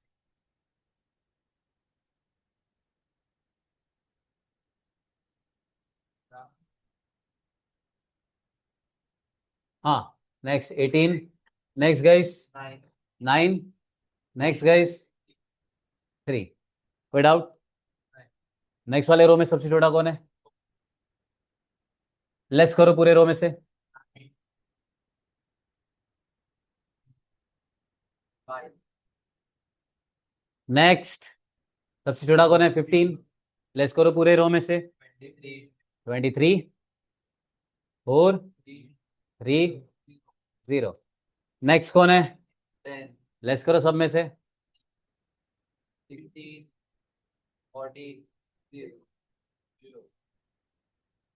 हाँ। Next 18, next guys 9, next guys 3। कोई डाउट? नेक्स्ट वाले रो में सबसे छोटा कौन है? लेस करो पूरे रो में से। नेक्स्ट सबसे छोटा कौन है? 15। लेस करो पूरे रो में से। 23, 4, 3, 0। नेक्स्ट कौन है? लेस करो सब में से।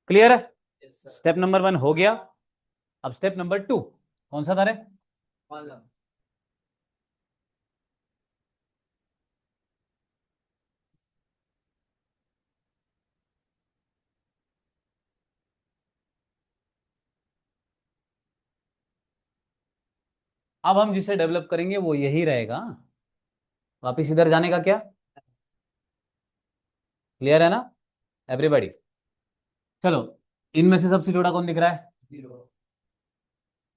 क्लियर है? स्टेप नंबर 1 हो गया। अब स्टेप नंबर 2 कौन सा था रे? अब हम जिसे डेवलप करेंगे वो यही रहेगा। वापिस इधर जाने का क्या? क्लियर है ना एवरीबॉडी? चलो, इनमें से सबसे छोटा कौन दिख रहा है?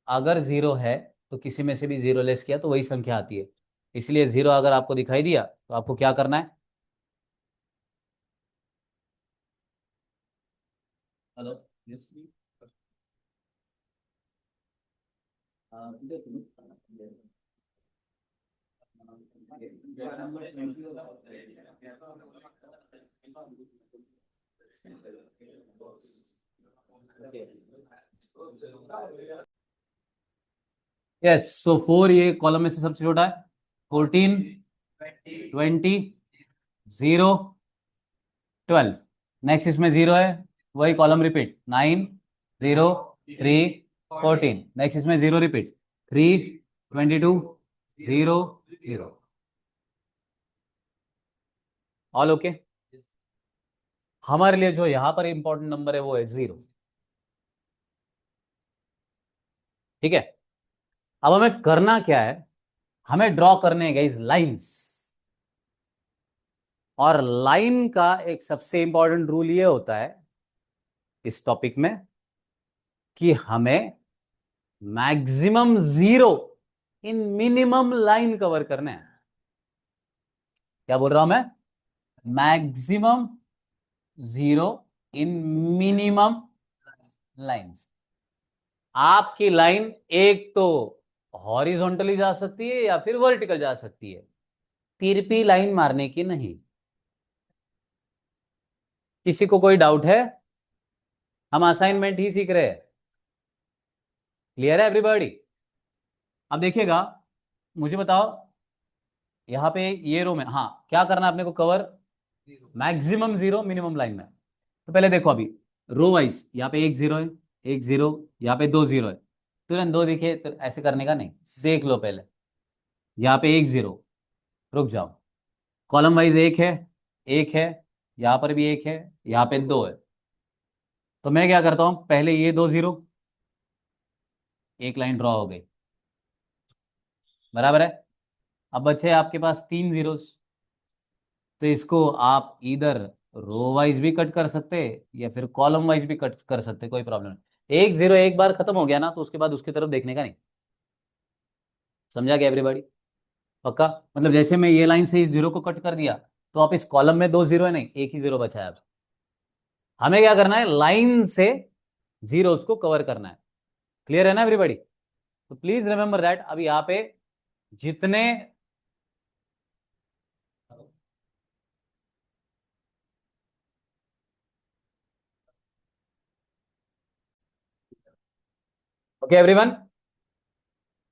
अगर 0 है तो किसी में से भी 0 लेस किया तो वही संख्या आती है। इसलिए 0 अगर आपको दिखाई दिया तो आपको क्या करना है? हेलो। यस, सो 4 ये कॉलम में से सबसे छोटा है। 14, 20, 0, 12। नेक्स्ट इसमें 0 है, वही कॉलम रिपीट। 9, 0, 3, 14। नेक्स्ट इसमें 0 रिपीट। 3, 22, 0, 0। All okay? हमारे लिए जो यहां पर इंपॉर्टेंट नंबर है वो है 0। ठीक है। अब हमें करना क्या है? हमें ड्रॉ करने हैं गाइस लाइंस। और लाइन का एक सबसे इंपॉर्टेंट रूल ये होता है इस टॉपिक में कि हमें मैक्सिमम 0 इन मिनिमम लाइन कवर करने हैं। क्या बोल रहा हूं मैं? मैक्सिमम 0 इन मिनिमम लाइंस। आपकी लाइन एक तो हॉरिजॉन्टली जा सकती है या फिर वर्टिकल जा सकती है, तिरपी लाइन मारने की नहीं। किसी को कोई डाउट है? हम असाइनमेंट ही सीख रहे हैं। क्लियर है एवरीबॉडी? अब देखिएगा, मुझे बताओ, यहां पे ये रो में हाँ क्या करना है अपने को? कवर मैक्सिमम 0 मिनिमम लाइन में। तो पहले देखो, अभी रो वाइज यहाँ पे एक 0 है, एक 0, यहाँ पे 2 0 है। तुरंत दो दिखे तो ऐसे करने का नहीं, देख लो पहले। यहाँ पे एक 0, रुक जाओ। कॉलम वाइज एक है, एक है, यहाँ पर भी एक है, यहाँ पे 2 है। तो मैं क्या करता हूं, पहले ये 2 0, एक लाइन ड्रॉ हो गई, बराबर है। अब बचे आपके पास 3 0। तो इसको आप इधर रो वाइज भी कट कर सकते या फिर कॉलम वाइज भी कट कर सकते, कोई प्रॉब्लम नहीं। एक 0 एक बार खत्म हो गया ना तो उसके बाद उसकी तरफ देखने का नहीं। समझा क्या एवरीबॉडी? पक्का? मतलब जैसे मैं ये लाइन से इस जीरो को कट कर दिया, तो आप इस कॉलम में दो जीरो है नहीं, एक ही जीरो बचा है अब। हमें क्या करना है, लाइन से जीरोस को कवर करना है। क्लियर है ना एवरीबॉडी? तो प्लीज रिमेंबर दैट। अभी यहाँ पे जितने, ओके एवरीवन,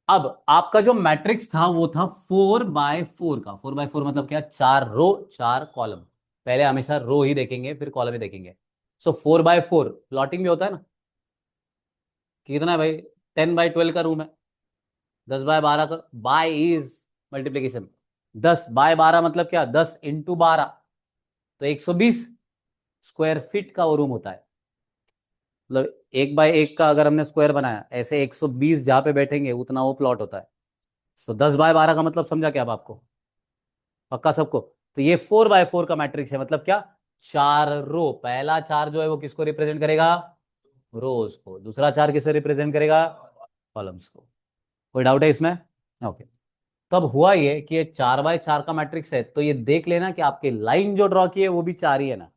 अब आपका जो मैट्रिक्स था वो था 4 बाय 4 का। 4 बाय 4 मतलब क्या, 4 रो 4 कॉलम। पहले हमेशा रो ही देखेंगे फिर कॉलम ही देखेंगे। सो 4 बाय 4 प्लॉटिंग भी होता है ना। कितना है भाई? 10 बाय 12 का रूम है। 10 बाय 12 का बाय इज मल्टीप्लीकेशन। 10 बाय 12 मतलब क्या, 10 × 12, तो 120 स्क्वायर फीट का वो रूम होता है। मतलब 1 बाय 1 का अगर हमने स्क्वायर बनाया, ऐसे 120 जहां पे बैठेंगे उतना वो प्लॉट होता है। सो 10 बाय 12 का मतलब समझा क्या अब आपको? पक्का सबको? तो ये 4 बाय 4 का मैट्रिक्स है। मतलब क्या, 4 रो। पहला 4 जो है वो किसको रिप्रेजेंट करेगा? रोज को। दूसरा 4 किसे रिप्रेजेंट करेगा? कॉलम्स को। कोई डाउट है इसमें? ओके। तब हुआ ये कि ये 4 बाय 4 का मैट्रिक्स है, तो ये देख लेना कि आपकी लाइन जो ड्रॉ की है वो भी 4 ही है ना।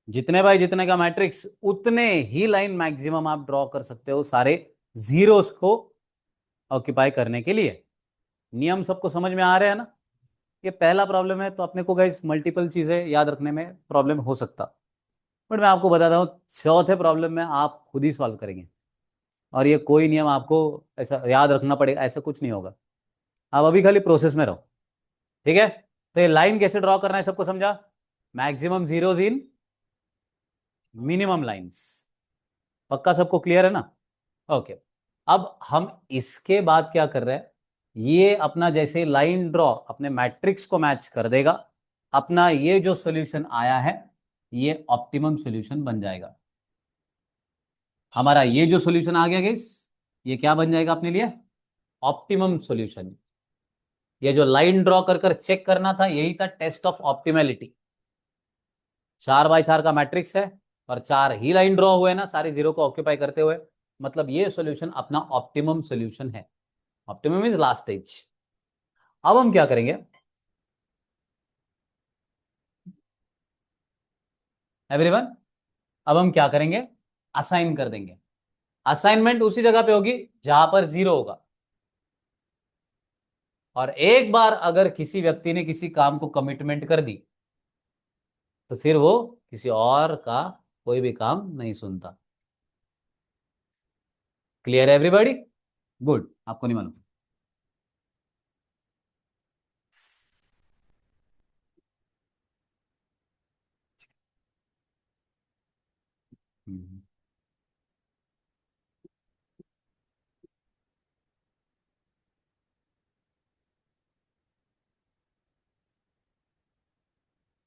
जितने बाय जितने का मैट्रिक्स, उतने ही लाइन मैक्सिमम आप ड्रॉ कर सकते हो सारे जीरोस को ऑक्यूपाई करने के लिए। नियम सबको समझ में आ रहे हैं ना? ये पहला प्रॉब्लम है, तो अपने को गाइस मल्टीपल चीजें याद रखने में प्रॉब्लम हो सकता, बट मैं आपको बताता हूँ चौथे प्रॉब्लम में आप खुद ही सॉल्व करेंगे। और ये कोई नियम आपको ऐसा याद रखना पड़ेगा ऐसा कुछ नहीं होगा। आप अभी खाली प्रोसेस में रहो। ठीक है? तो ये लाइन कैसे ड्रॉ करना है सबको समझा? मैक्सिमम जीरोज इन मिनिमम लाइंस। पक्का सबको क्लियर है ना? ओके। अब हम इसके बाद क्या कर रहे हैं, ये अपना जैसे लाइन ड्रॉ अपने मैट्रिक्स को मैच कर देगा, अपना ये जो सॉल्यूशन आया है ये ऑप्टिमम सॉल्यूशन बन जाएगा। हमारा ये जो सॉल्यूशन आ गया गाइस, ये क्या बन जाएगा अपने लिए? Optimum solution. ये जो लाइन ड्रॉ कर कर चेक करना था, यही था टेस्ट ऑफ ऑप्टिमेलिटी। 4 बाय 4 का मैट्रिक्स है और 4 ही लाइन ड्रॉ हुए ना सारे जीरो को ऑक्यूपाई करते हुए, मतलब ये सॉल्यूशन अपना ऑप्टिमम सॉल्यूशन है। Optimum is last stage. अब हम क्या करेंगे एवरीवन? अब हम क्या करेंगे, असाइन कर देंगे। असाइनमेंट उसी जगह पे होगी जहां पर जीरो होगा। और एक बार अगर किसी व्यक्ति ने किसी काम को कमिटमेंट कर दी, तो फिर वो किसी और का कोई भी काम नहीं सुनता। क्लियर है एवरीबॉडी? गुड। आपको नहीं मालूम?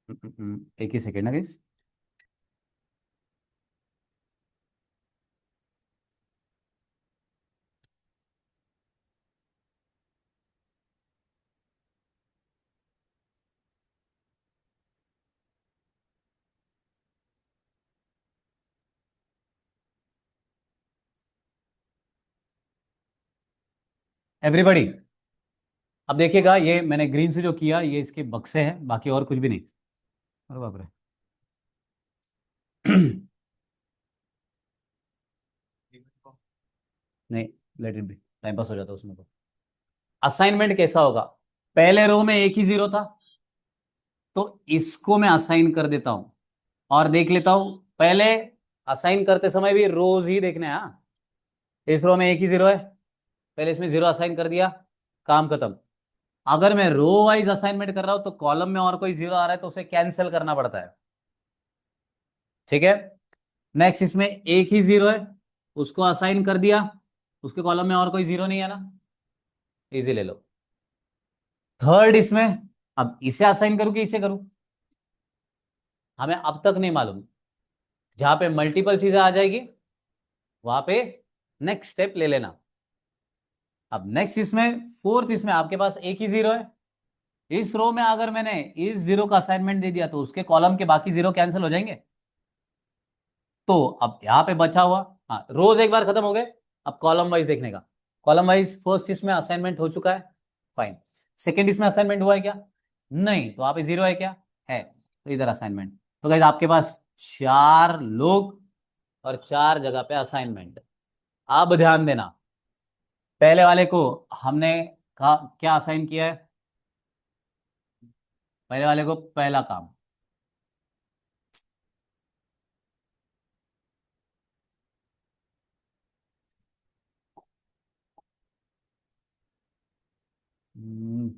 हम्म, एक ही सेकेंड ना गाइस। एवरीबॉडी, अब देखिएगा ये मैंने ग्रीन से जो किया ये इसके बक्से हैं, बाकी और कुछ भी नहीं। अरे बाप रे। नहीं, let it be, time pass हो जाता है उसमें तो। असाइनमेंट कैसा होगा, पहले रो में एक ही जीरो था, तो इसको मैं असाइन कर देता हूं और देख लेता हूं। पहले असाइन करते समय भी रोज ही देखना है, हाँ। इस रो में एक ही जीरो है, पहले इसमें जीरो असाइन कर दिया, काम खत्म। अगर मैं रो वाइज असाइनमेंट कर रहा हूं तो कॉलम में और कोई जीरो आ रहा है तो उसे कैंसिल करना पड़ता है। ठीक है? नेक्स्ट इसमें एक ही जीरो है, उसको असाइन कर दिया, उसके कॉलम में और कोई जीरो नहीं है ना, इजी ले लो। थर्ड इसमें, अब इसे असाइन करूं कि इसे करूं, हमें अब तक नहीं मालूम। जहां पे मल्टीपल चीजें आ जाएगी वहां पे नेक्स्ट स्टेप ले लेना। अब नेक्स्ट इसमें फोर्थ, इसमें आपके पास एक ही जीरो है। इस रो में अगर मैंने इस जीरो का असाइनमेंट दे दिया तो उसके कॉलम के बाकी जीरो कैंसिल हो जाएंगे। तो अब यहां पे बचा हुआ, हाँ रोज एक बार खत्म हो गए, अब कॉलम वाइज देखने का। कॉलम वाइज फर्स्ट इसमें असाइनमेंट हो चुका है, फाइन। सेकंड इसमें असाइनमेंट हुआ है क्या? नहीं, तो वहां पे जीरो है क्या? है, तो इधर असाइनमेंट। तो गाइस आपके पास चार लोग और चार जगह पे असाइनमेंट। अब ध्यान देना, पहले वाले को हमने कहा क्या असाइन किया है? पहले वाले को पहला काम। हम्म,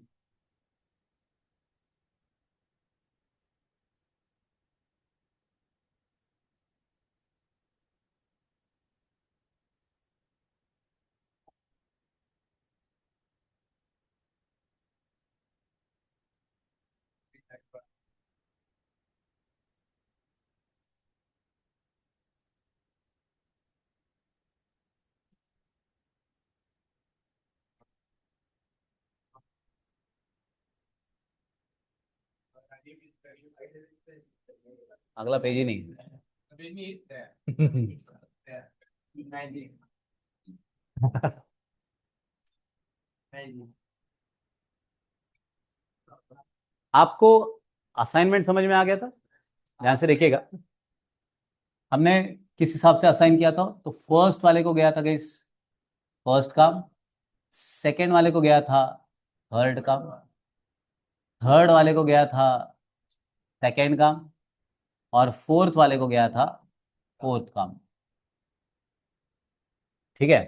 अगला पेज ही नहीं। आपको असाइनमेंट समझ में आ गया था? ध्यान से देखिएगा, हमने किस हिसाब से असाइन किया था। तो फर्स्ट वाले को गया था गाइस फर्स्ट काम, सेकंड वाले को गया था थर्ड काम, थर्ड वाले को गया था सेकंड काम, और फोर्थ वाले को गया था फोर्थ काम। ठीक है।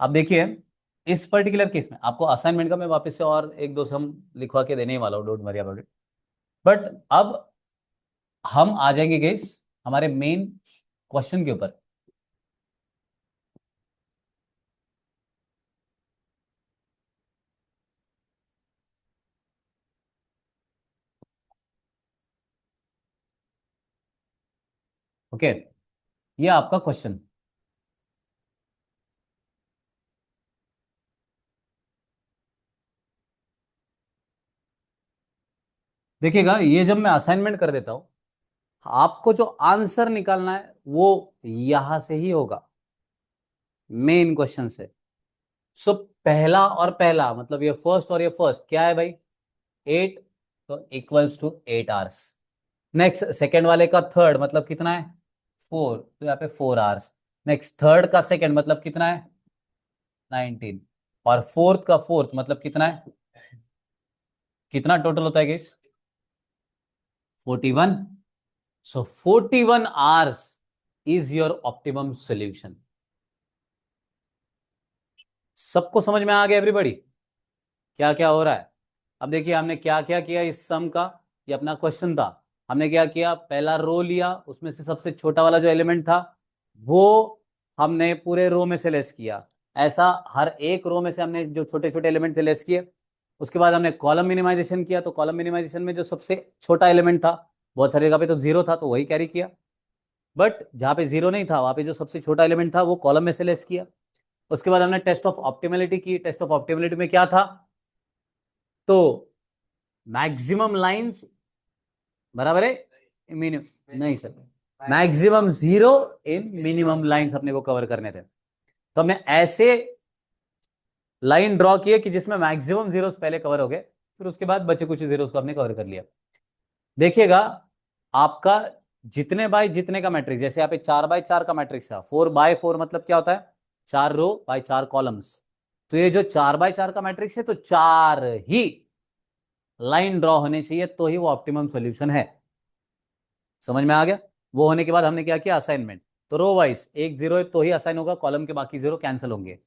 अब देखिए, इस पर्टिकुलर केस में आपको असाइनमेंट का मैं वापस से और एक दो सम लिखवा के देने ही वाला हूँ, don't worry about it. But अब हम आ जाएंगे गाइस हमारे मेन क्वेश्चन के ऊपर। ओके, ये आपका क्वेश्चन। देखिएगा, ये जब मैं असाइनमेंट कर देता हूं, आपको जो आंसर निकालना है वो यहां से ही होगा, मेन क्वेश्चन से। सो पहला और पहला मतलब ये फर्स्ट और ये फर्स्ट क्या है भाई? 8, तो equals to 8 hours. Next second वाले का थर्ड मतलब कितना है? 4, तो यहाँ पे 4 आवर्स। नेक्स्ट थर्ड का सेकंड मतलब कितना है? 19। और फोर्थ का फोर्थ मतलब कितना है? कितना टोटल होता है guess? 41। So 41 hours is your optimum solution. सबको समझ में आ गया एवरीबॉडी क्या क्या हो रहा है? अब देखिए हमने क्या क्या किया इस सम का। ये अपना क्वेश्चन था, हमने क्या किया, पहला रो लिया, उसमें से सबसे छोटा वाला जो एलिमेंट था वो हमने पूरे रो में से लेस किया। ऐसा हर एक रो में से हमने जो छोटे छोटे एलिमेंट थे लेस किए। उसके बाद हमने कॉलम मिनिमाइजेशन किया, तो कॉलम मिनिमाइजेशन में जो सबसे छोटा एलिमेंट था, बहुत सारी जगह पे तो जीरो था तो वही कैरी किया, बट जहां पे जीरो नहीं था वहां पे जो सबसे छोटा एलिमेंट था वो कॉलम में से लेस किया। उसके बाद हमने टेस्ट ऑफ ऑप्टिमलिटी की। टेस्ट ऑफ ऑप्टिमलिटी में क्या था? तो मैक्सिमम लाइंस बराबर है मिनिमम, नहीं sir, maximum zero in minimum lines अपने को कवर करने थे। तो हमने ऐसे लाइन ड्रॉ किए कि जिसमें मैक्सिमम जीरोस पहले कवर हो गए, फिर उसके बाद बचे कुछ जीरोस को हमने कवर कर लिया। देखिएगा, आपका जितने बाय जितने का मैट्रिक्स, जैसे यहाँ पे 4 बाय 4 का मैट्रिक्स था, 4 बाय 4 मतलब क्या होता है? 4 रो बाय 4 कॉलम्स। तो ये जो 4 बाय 4 का मैट्रिक्स है, तो चार ही लाइन ड्रॉ होने चाहिए तो ही वो ऑप्टिमम सॉल्यूशन है। समझ में आ गया? वो होने के बाद हमने क्या किया, असाइनमेंट। तो रो वाइज एक जीरो है तो ही असाइन होगा, कॉलम के बाकी जीरो कैंसिल होंगे।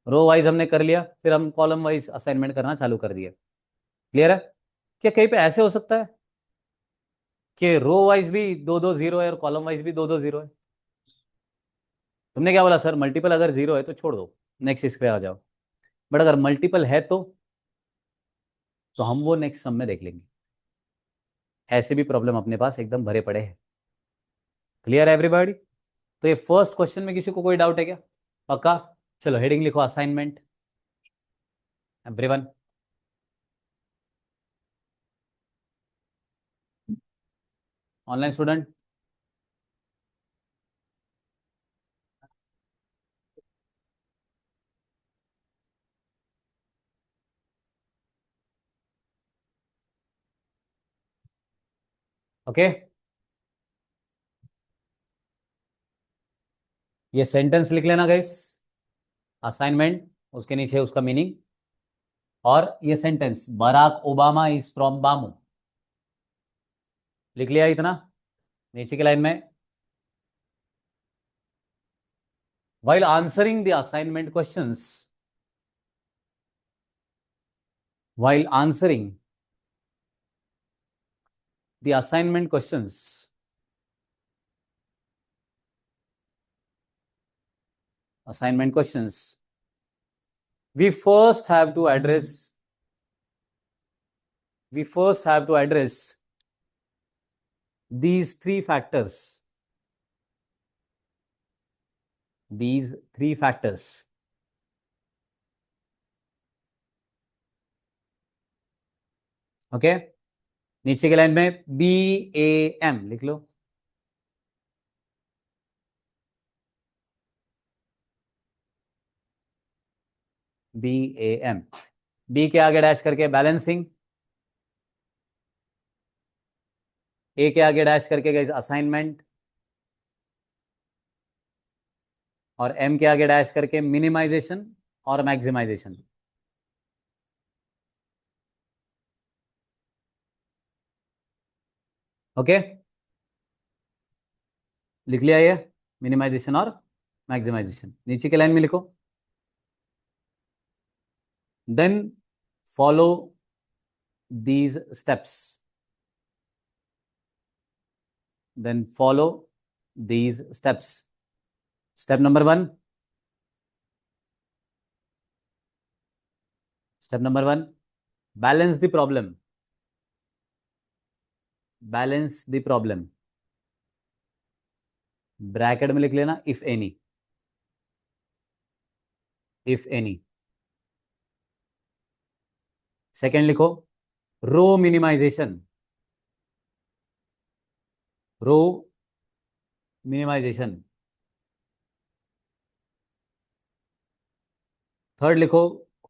रो वाइज हमने कर लिया, फिर हम कॉलम वाइज असाइनमेंट करना चालू कर दिए। क्लियर है? क्या कहीं पे ऐसे हो सकता है कि रो वाइज भी दो दो जीरो है और कॉलम वाइज भी दो दो जीरो है? तुमने क्या बोला सर, मल्टीपल अगर जीरो है तो छोड़ दो, नेक्स्ट इस पे आ जाओ। बट अगर मल्टीपल है तो हम वो नेक्स्ट सम में देख लेंगे। ऐसे भी प्रॉब्लम अपने पास एकदम भरे पड़े हैं। क्लियर है एवरीबॉडी? तो ये फर्स्ट क्वेश्चन में किसी को कोई डाउट है क्या? पक्का? चलो हेडिंग लिखो, assignment everyone. Online student, okay, ये सेंटेंस लिख लेना गाइस, असाइनमेंट, उसके नीचे उसका मीनिंग। और ये sentence, Barack Obama is from BAMU, लिख लिया इतना। नीचे की लाइन में, while answering the assignment questions, while answering the assignment questions, assignment questions, we first have to address, we first have to address these three factors, these three factors। Okay, नीचे की line में BAM लिख लो। BAM, B के आगे dash करके balancing, ए के आगे dash करके गाइस असाइनमेंट, और एम के आगे डैश करके मिनिमाइजेशन और मैक्सिमाइजेशन। ओके, लिख लिया ये, मिनिमाइजेशन और मैक्सिमाइजेशन। नीचे के लाइन में लिखो, then follow these steps, then follow these steps. Step number 1, step number 1, balance the problem, balance the problem, bracket में लिख लेना if any, if any. Second लिखो, row minimisation, row minimisation. Third लिखो,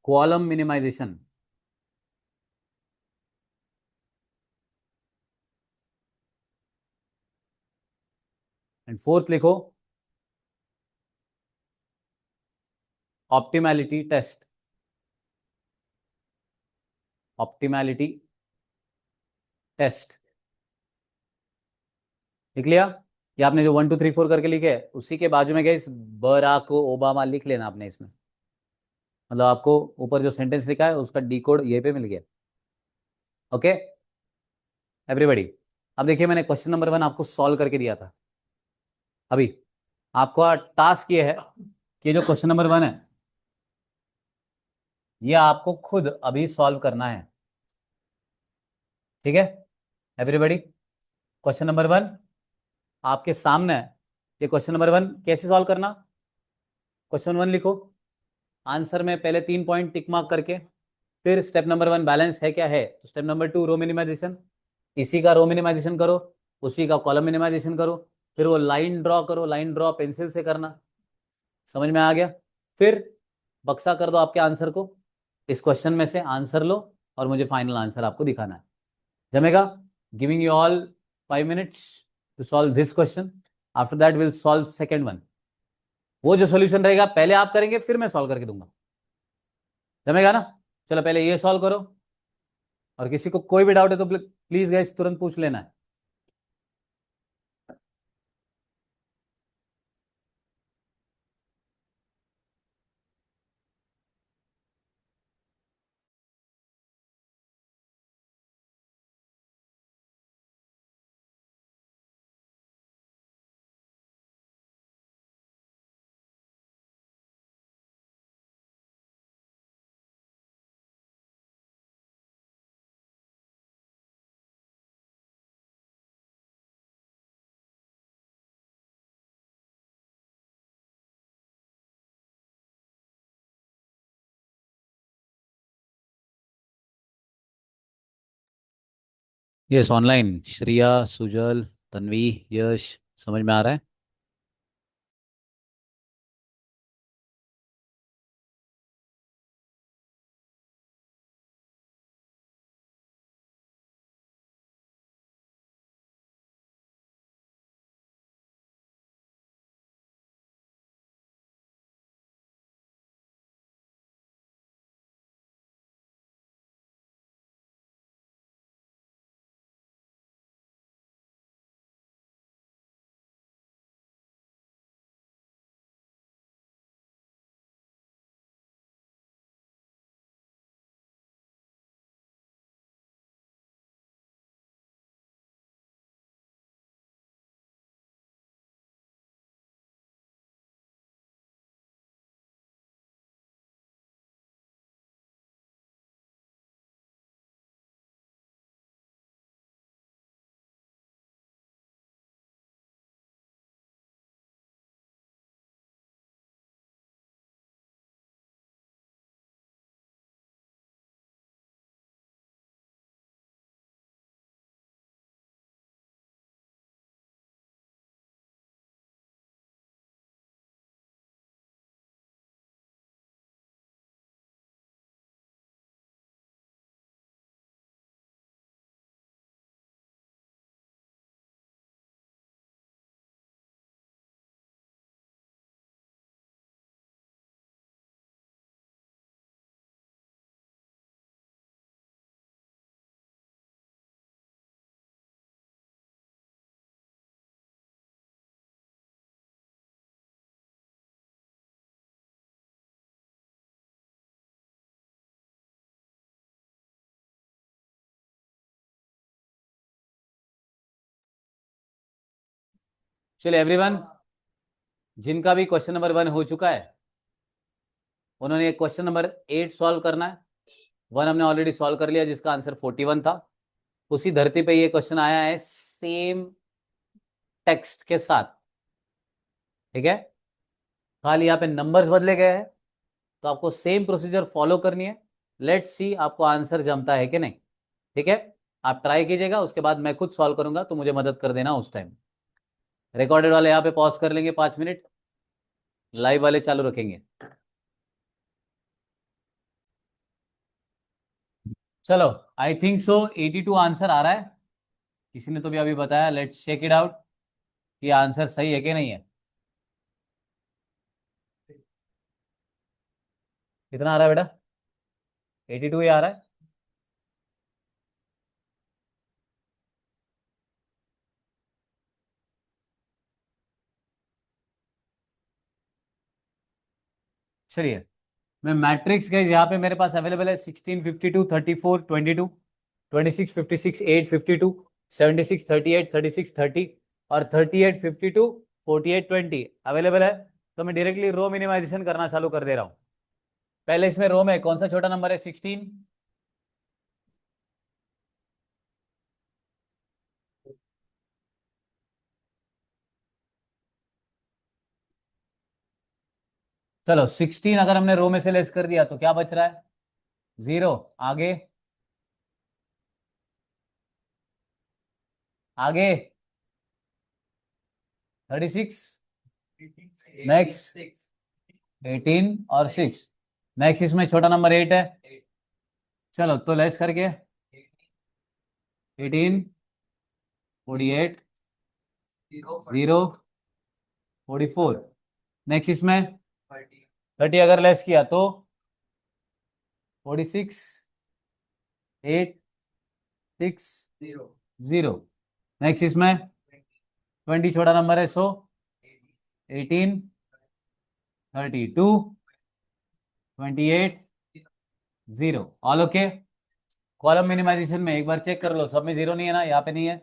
column minimisation. And fourth लिखो, optimality test, optimality test. लिख लिया? ये आपने जो 1 2 3 4 करके लिखे है, उसी के बाजू में गए बराक ओबामा लिख लेना आपने इसमें। मतलब आपको ऊपर जो सेंटेंस लिखा है उसका डी कोड ये पे मिल गया। ओके एवरीबॉडी, अब देखिए मैंने क्वेश्चन नंबर 1 आपको सॉल्व करके दिया था। अभी आपका टास्क ये है कि जो क्वेश्चन नंबर 1 है ये आपको खुद अभी सॉल्व करना है। ठीक है एवरीबॉडी, क्वेश्चन नंबर 1 आपके सामने है। ये क्वेश्चन नंबर 1 कैसे सॉल्व करना, क्वेश्चन 1 लिखो, आंसर में पहले 3 पॉइंट टिक मार्क करके, फिर स्टेप नंबर 1 बैलेंस है क्या है, तो स्टेप नंबर 2 रो मिनिमाइजेशन, इसी का रो मिनिमाइजेशन करो, उसी का कॉलम मिनिमाइजेशन करो, फिर वो लाइन ड्रॉ करो, लाइन ड्रॉ पेंसिल से करना। समझ में आ गया? फिर बक्सा कर दो आपके आंसर को, इस क्वेश्चन में से आंसर लो और मुझे फाइनल आंसर आपको दिखाना है। जमेगा? Giving you all 5 minutes to solve this question, after that will solve second one. वो जो सोल्यूशन रहेगा पहले आप करेंगे फिर मैं सॉल्व करके दूंगा। जमेगा ना? चलो पहले ये सॉल्व करो, और किसी को कोई भी डाउट है तो प्लीज गाइस तुरंत पूछ लेना है। यस ऑनलाइन, श्रिया, सुजल, तन्वी, यश, समझ में आ रहा है? चलिए एवरीवन, जिनका भी क्वेश्चन नंबर 1 हो चुका है उन्होंने क्वेश्चन नंबर 8 सॉल्व करना है। 1 हमने ऑलरेडी सॉल्व कर लिया जिसका आंसर 41 था। उसी धरती पे ये क्वेश्चन आया है सेम टेक्स्ट के साथ, ठीक है। खाली यहाँ पे नंबर्स बदले गए हैं, तो आपको सेम प्रोसीजर फॉलो करनी है। लेट्स सी आपको आंसर जमता है कि नहीं, ठीक है। आप ट्राई कीजिएगा, उसके बाद मैं खुद सॉल्व करूंगा तो मुझे मदद कर देना उस टाइम। रिकॉर्डेड वाले यहाँ पे पॉज कर लेंगे 5 मिनट, लाइव वाले चालू रखेंगे। चलो, आई थिंक सो 82 आंसर आ रहा है। किसी ने तो भी अभी बताया, लेट्स चेक इट आउट कि आंसर सही है कि नहीं है। कितना आ रहा है बेटा? 82 ही आ रहा है। चलिए, मैं मैट्रिक्स गई यहाँ पे मेरे पास अवेलेबल है 16, 52, 34, 22, 26, 56, 8, 52, 76, 38, 36, 30 और 38, 52, 48, 20 अवेलेबल है। तो मैं डायरेक्टली रो मिनिमाइजेशन करना चालू कर दे रहा हूँ। पहले इसमें रो में कौन सा छोटा नंबर है? 16। चलो 16 अगर हमने रो में से लेस कर दिया तो क्या बच रहा है? 0। आगे, आगे 36, नेक्स्ट 18 और 6, नेक्स्ट इसमें छोटा नंबर 8 है। चलो तो लेस करके 18, 48, 0, 44, नेक्स्ट इसमें 30 अगर लेस किया तो 46, 8, 6, 0, नेक्स्ट इसमें 20 छोटा नंबर है सो 18, 32, 28, 0 ऑल ओके। कॉलम मिनिमाइजेशन में एक बार चेक कर लो, सब में 0 नहीं है ना, यहाँ पे नहीं है,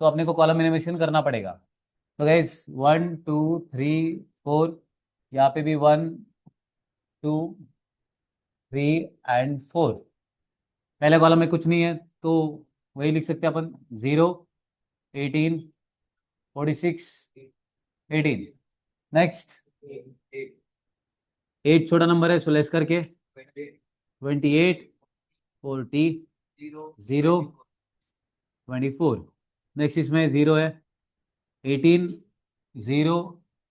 तो अपने को कॉलम मिनिमाइजेशन करना पड़ेगा। तो गाइस 1, 2, 3, 4, यहाँ पे भी 1, 2, 3 एंड 4। पहले कॉलम में कुछ नहीं है तो वही लिख सकते हैं अपन, 0, 18, 46, 18, नेक्स्ट 8 छोटा नंबर है सो लेस करके 28, 40, 0, 24, नेक्स्ट इसमें 0 है 18, 0,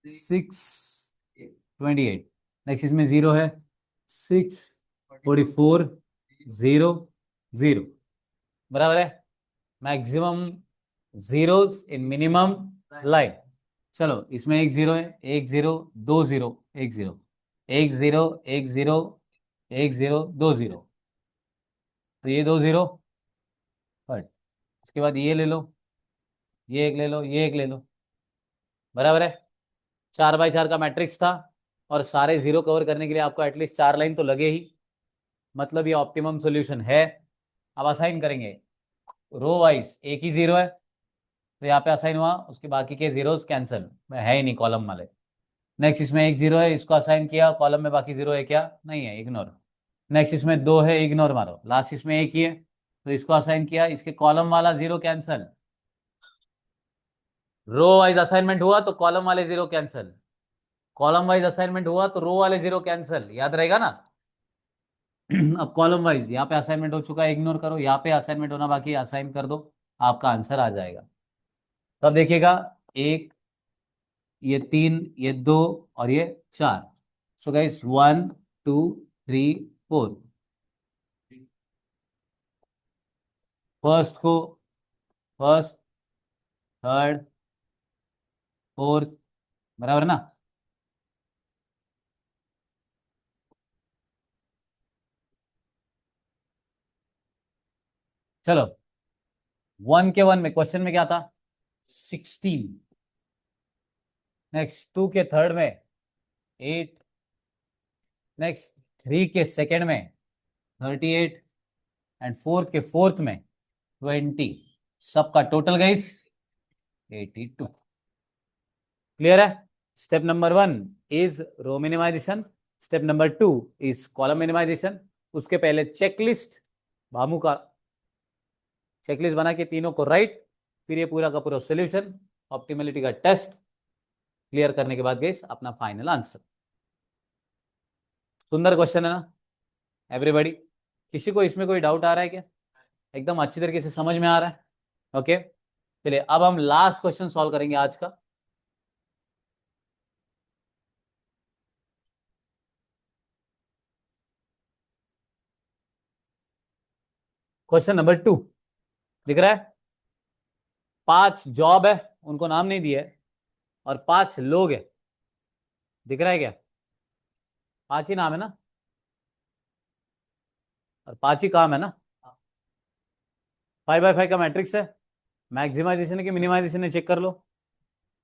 6, 28, नेक्स्ट इसमें 0 है 6, 44, 0, 0, बराबर है। मैक्सिमम जीरोस इन मिनिमम लाइन। चलो इसमें एक 0 है, एक 0, 2 0, एक 0, एक 0, एक 0, एक 0, 2 0, तो ये 2 0 हट। उसके बाद ये ले लो, ये एक ले लो, ये एक ले लो, बराबर है। 4 बाई 4 का मैट्रिक्स था और सारे जीरो कवर करने के लिए आपको एटलीस्ट 4 लाइन तो लगे ही, मतलब ये ऑप्टिमम सॉल्यूशन है। अब असाइन करेंगे, रो वाइज एक ही 0 है तो यहाँ पे असाइन हुआ, उसके बाकी के जीरोस कैंसिल, है ही नहीं कॉलम वाले। नेक्स्ट इसमें एक 0 है, इसको असाइन किया, कॉलम में बाकी 0 है क्या? नहीं है, इग्नोर। नेक्स्ट इसमें 2 है, इग्नोर मारो। लास्ट इसमें एक ही है तो इसको असाइन किया, इसके कॉलम वाला 0 कैंसिल। रो वाइज असाइनमेंट हुआ तो कॉलम वाले 0 कैंसिल, कॉलम वाइज असाइनमेंट हुआ तो रो वाले 0 कैंसिल, याद रहेगा ना। अब कॉलम वाइज यहाँ पे असाइनमेंट हो चुका है, इग्नोर करो, यहाँ पे असाइनमेंट होना बाकी, असाइन कर दो, आपका आंसर आ जाएगा। तब देखिएगा, एक, ये 3, ये 2 और ये 4। सो गाइस 1, 2, 3, 4, फर्स्ट को फर्स्ट, थर्ड, फोर्थ, बराबर ना। चलो 1 के 1 में क्वेश्चन में क्या था? 16, नेक्स्ट 2 के थर्ड में 8, नेक्स्ट 3 के सेकंड में 38 एंड फोर्थ के फोर्थ में 20, सबका टोटल गाइस 82। क्लियर है? Step number 1 is row minimisation, step number 2 is column minimisation. उसके पहले चेकलिस्ट, भामू का चेकलिस्ट बना के तीनों को राइट, फिर ये पूरा का पूरा सोल्यूशन, ऑप्टिमलिटी का टेस्ट क्लियर करने के बाद गई अपना फाइनल आंसर। सुंदर क्वेश्चन है ना एवरीबॉडी? किसी को इसमें कोई डाउट आ रहा है क्या? एकदम अच्छी तरीके से समझ में आ रहा है? ओके, चलिए अब हम लास्ट क्वेश्चन सॉल्व करेंगे आज का। क्वेश्चन नंबर 2 दिख रहा है? 5 जॉब है, उनको नाम नहीं दिया है, और 5 लोग है, दिख रहा है क्या? 5 ही नाम है ना, और 5 ही काम है ना। 5 by 5 का मैट्रिक्स है, मैक्सिमाइजेशन है कि मिनिमाइजेशन है, चेक कर लो।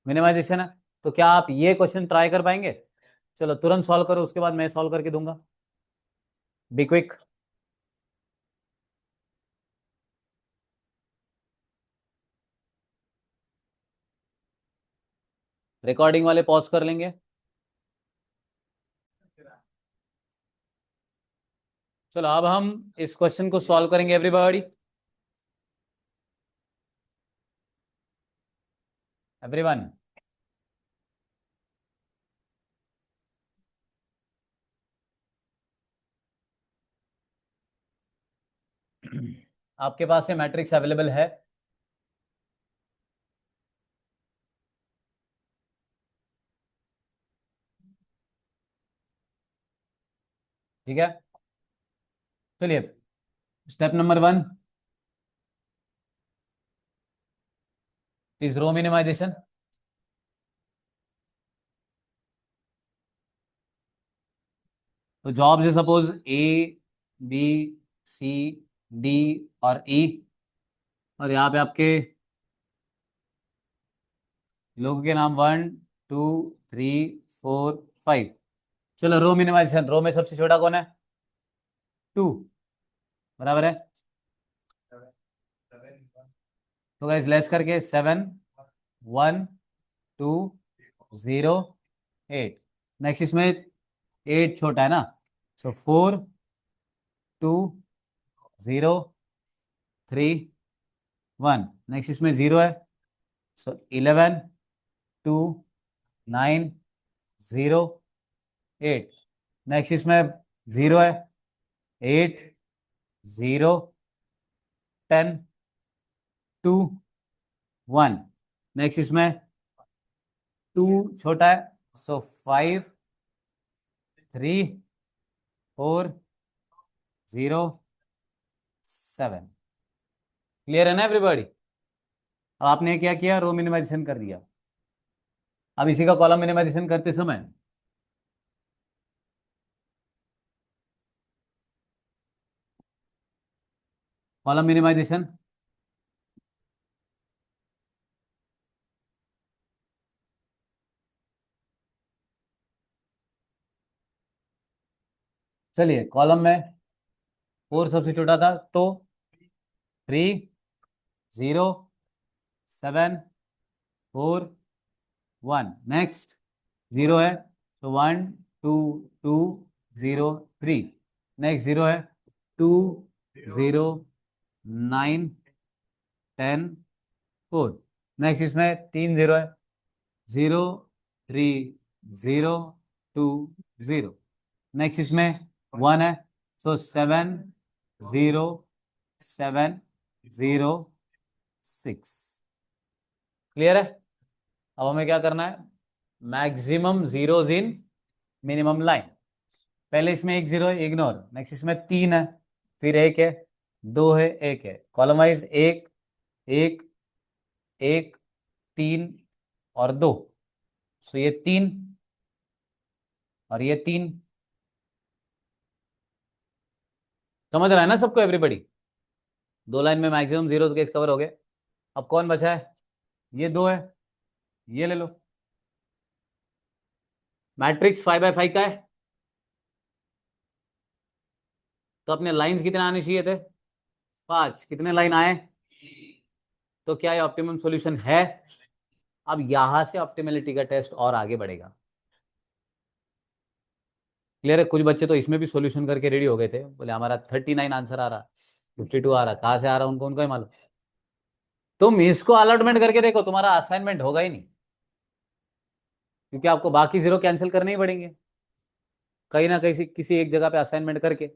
मिनिमाइजेशन है, तो क्या आप ये क्वेश्चन ट्राई कर पाएंगे? चलो तुरंत सॉल्व करो, उसके बाद मैं सॉल्व करके दूंगा। Be quick. रिकॉर्डिंग वाले पॉज कर लेंगे। चलो अब हम इस क्वेश्चन को सॉल्व करेंगे एवरीबॉडी। एवरीवन, आपके पास ये मैट्रिक्स अवेलेबल है? ठीक है, चलिए step number 1 is row minimisation. तो जॉब्स है suppose A, B, C, D और ई, और यहाँ पे आपके लोगों के नाम 1 2 3 4 5। चलो रो मिनिमाइजेशन, रो में सबसे छोटा कौन है? 2, बराबर है। तो गाइस लेस करके 7 1 2 0 8। नेक्स्ट इसमें 8 छोटा है ना, सो 4 2 0 3 1। नेक्स्ट इसमें 0 है, सो 11 2 9 0 8। नेक्स्ट इसमें 0 है, 8 0 10 2 1। नेक्स्ट इसमें 2 छोटा है, सो 5 3 4 0 7। क्लियर है ना एवरीबॉडी? अब आपने क्या किया, रो मिनिमाइजेशन कर दिया। अब इसी का कॉलम मिनिमाइजेशन करते समय कॉलम मिनिमाइजेशन, चलिए कॉलम में 4 सबसे छोटा था, तो 3 0 7 4 1। नेक्स्ट 0 है, तो 1 2 2 0 3। नेक्स्ट 0 है, 2 0 9 10 4। नेक्स्ट इसमें 3 0 है, 0 3 0 2 0। नेक्स्ट इसमें 1 है, सो 7 0 7 0 6। क्लियर है? अब हमें क्या करना है, मैक्सिमम जीरोज इन मिनिमम लाइन। पहले इसमें 1 0 है, इग्नोर। नेक्स्ट इसमें 3 है, फिर 1 है, 2 है, 1 है, कॉलम वाइज 1 1 1 3 और 2। सो ये 3 और ये 3। समझ रहा है ना सबको एवरीबॉडी? 2 लाइन में मैक्सिमम जीरोस केस कवर हो गए। अब कौन बचा है? ये 2 है, ये ले लो। मैट्रिक्स 5 by 5 का है, तो अपने लाइंस कितने आने चाहिए थे? 5। कितने लाइन आए? तो क्या ये ऑप्टिमम सॉल्यूशन है? अब यहां से ऑप्टिमेलिटी का टेस्ट और आगे बढ़ेगा। क्लियर है? कुछ बच्चे तो इसमें भी सॉल्यूशन करके रेडी हो गए थे, बोले हमारा 39 आंसर आ रहा, 52 आ रहा, कहाँ से आ रहा उनको ही मालूम। तुम इसको अलॉटमेंट करके देखो, तुम्हारा असाइनमेंट होगा ही नहीं, क्योंकि आपको बाकी जीरो कैंसिल करने ही पड़ेंगे कहीं ना कहीं किसी एक जगह पे असाइनमेंट करके।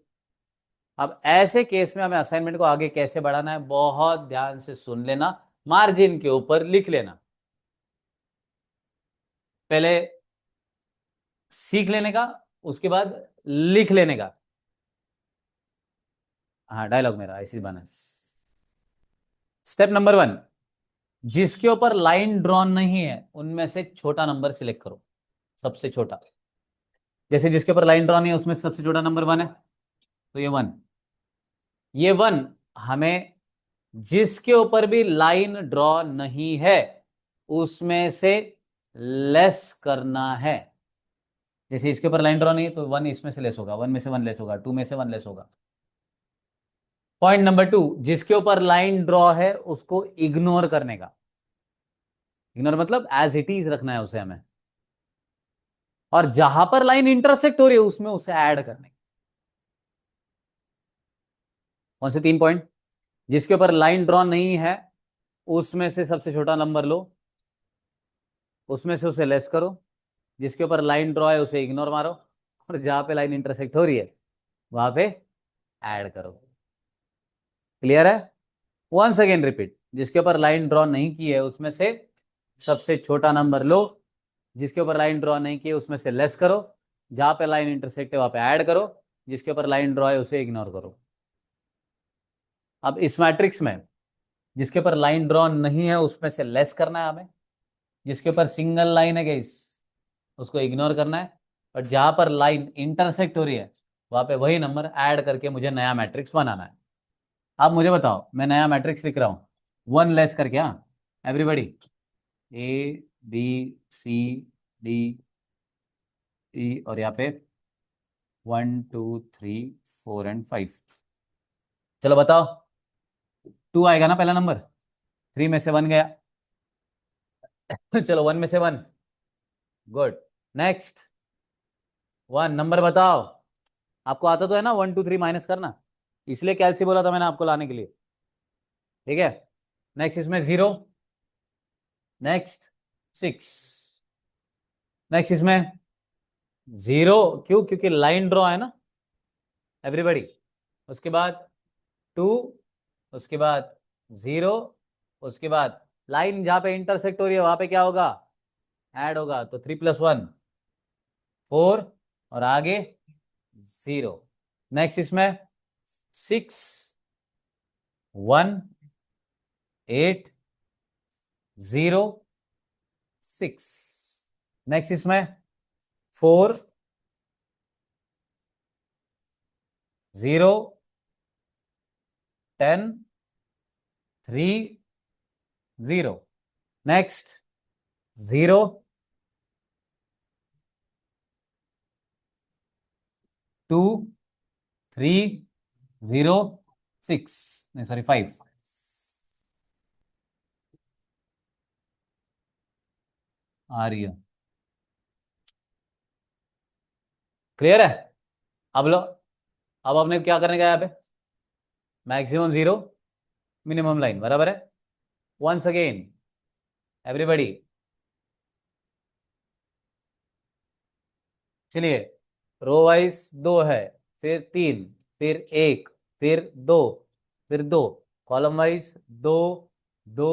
अब ऐसे केस में हमें असाइनमेंट को आगे कैसे बढ़ाना है, बहुत ध्यान से सुन लेना, मार्जिन के ऊपर लिख लेना। पहले सीख लेने का, उसके बाद लिख लेने का। हाँ, डायलॉग मेरा ऐसी बना। स्टेप नंबर 1, जिसके ऊपर लाइन ड्रॉन नहीं है उनमें से छोटा नंबर सिलेक्ट करो, सबसे छोटा। जैसे जिसके ऊपर लाइन ड्रॉन नहीं है उसमें सबसे छोटा नंबर 1 है, तो ये 1। ये 1 हमें जिसके ऊपर भी लाइन ड्रॉ नहीं है उसमें से लेस करना है। जैसे इसके ऊपर लाइन ड्रॉ नहीं है तो 1 इसमें से लेस होगा, 1 में से 1 लेस होगा, 2 में से 1 लेस होगा। पॉइंट नंबर 2, जिसके ऊपर लाइन ड्रॉ है उसको इग्नोर करने का। इग्नोर मतलब एज इट इज रखना है उसे हमें, और जहां पर लाइन इंटरसेक्ट हो रही है उसमें उसे ऐड करने का। कौन से 3 पॉइंट? जिसके ऊपर लाइन ड्रॉ नहीं है उसमें से सबसे छोटा नंबर लो, उसमें से उसे लेस करो, जिसके ऊपर लाइन ड्रॉ है उसे इग्नोर मारो, और जहां पे लाइन इंटरसेक्ट हो रही है वहां पे ऐड करो। क्लियर है? वंस अगेन रिपीट, जिसके ऊपर लाइन ड्रॉ नहीं की है उसमें से सबसे छोटा नंबर लो, जिसके ऊपर लाइन ड्रॉ नहीं की है उसमें से लेस करो, जहां पे लाइन इंटरसेक्ट है वहां पे ऐड करो, जिसके ऊपर लाइन ड्रॉ है उसे इग्नोर करो। अब इस मैट्रिक्स में जिसके ऊपर लाइन ड्रॉ नहीं है उसमें से लेस करना है हमें, जिसके ऊपर सिंगल लाइन है गाइस उसको इग्नोर करना है, और जहां पर लाइन इंटरसेक्ट हो रही है वहां पे वही नंबर ऐड करके मुझे नया मैट्रिक्स बनाना है। अब मुझे बताओ, मैं नया मैट्रिक्स लिख रहा हूं 1 लेस करके। हाँ everybody, A B C D E, और यहाँ पे 1 2 3 4 एंड 5। चलो बताओ, 2 आएगा ना पहला नंबर, 3 में से 1 गया। चलो 1 में से 1, गुड। नेक्स्ट 1 नंबर बताओ। आपको आता तो है ना 1 2 3 माइनस करना, इसलिए कैलसी बोला था मैंने आपको लाने के लिए। ठीक है, नेक्स्ट इसमें 0, नेक्स्ट 6, नेक्स्ट इसमें 0। क्यों? क्योंकि लाइन ड्रॉ है ना एवरीबॉडी। उसके बाद 2, उसके बाद 0, उसके बाद लाइन जहां पे इंटरसेक्ट हो रही है वहां पे क्या होगा? ऐड होगा, तो 3 + 1 4, और आगे 0। नेक्स्ट इसमें 6 1 8 0 6। नेक्स्ट इसमें 4 0 10 3 0। नेक्स्ट 0 2 3 0 6, नहीं सॉरी 5। आ रही है? क्लियर है? अब लो, अब आपने क्या करने का यहाँ पे, मैक्सिमम 0, मिनिमम लाइन बराबर है। वंस अगेन एवरीबॉडी, चलिए, रो वाइज 2 है, फिर 3, फिर 1, फिर 2, फिर 2, कॉलम वाइज 2 2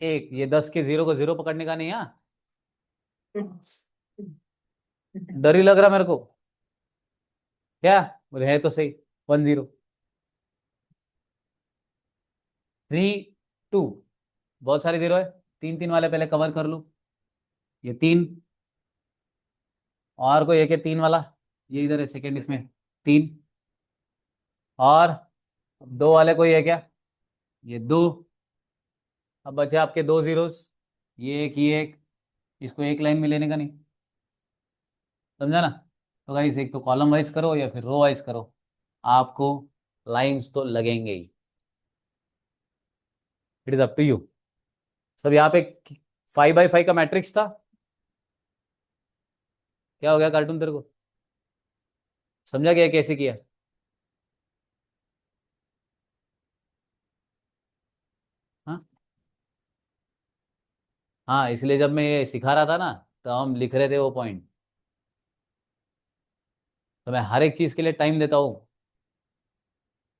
1। ये 10 के 0 को 0 पकड़ने का नहीं है। डर ही लग रहा मेरे को क्या? बोले है तो सही, 1 0 3 2। बहुत सारे 0 है, 3 3 वाले पहले कवर कर लूं। ये 3, और कोई एक है 3 वाला, ये इधर है सेकेंड इसमें 3, और 2 वाले कोई है क्या? ये 2। अब बचे आपके 2 जीरोस, ये एक, ये एक। इसको एक लाइन में लेने का नहीं, समझा ना? तो गाइस एक तो कॉलम वाइज करो या फिर रो वाइज करो, आपको लाइंस तो लगेंगे ही। It is up to you. सब यहाँ पे 5x5 का मैट्रिक्स था। क्या हो गया कार्टून तेरे को? समझा गया कैसे किया? हाँ हाँ, इसलिए जब मैं ये सिखा रहा था ना, तो हम लिख रहे थे वो पॉइंट। तो मैं हर एक चीज के लिए टाइम देता हूँ।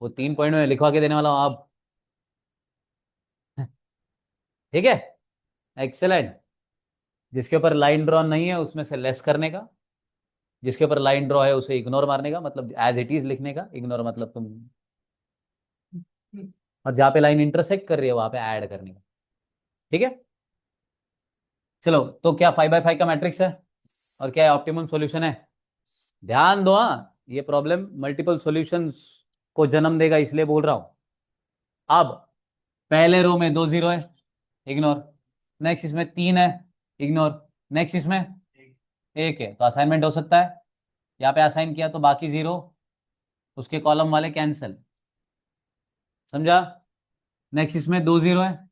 वो 3 पॉइंट में लिखवा के देने वाला हूँ आप। ठीक है। एक्सेलेंट। जिसके ऊपर लाइन ड्रॉ नहीं है उसमें से लेस करने का, जिसके ऊपर लाइन ड्रॉ है उसे इग्नोर मारने का, मतलब एज इट इज लिखने का, इग्नोर मतलब तुम, और जहाँ पे लाइन इंटरसेक्ट कर रही है वहां पे ऐड करने का। ठीक है। चलो, तो क्या 5x5 का मैट्रिक्स है और क्या है ऑप्टिमम सॉल्यूशन है? ध्यान दो, हाँ, ये प्रॉब्लम मल्टीपल सॉल्यूशंस को जन्म देगा इसलिए बोल रहा हूं। अब पहले रो में 2 0 है, इग्नोर। नेक्स्ट इसमें 3 है, इग्नोर। नेक्स्ट इसमें 1 है, तो असाइनमेंट हो सकता है। यहाँ पे असाइन किया तो बाकी 0, उसके कॉलम वाले कैंसिल। समझा? नेक्स्ट इसमें 2 0 है,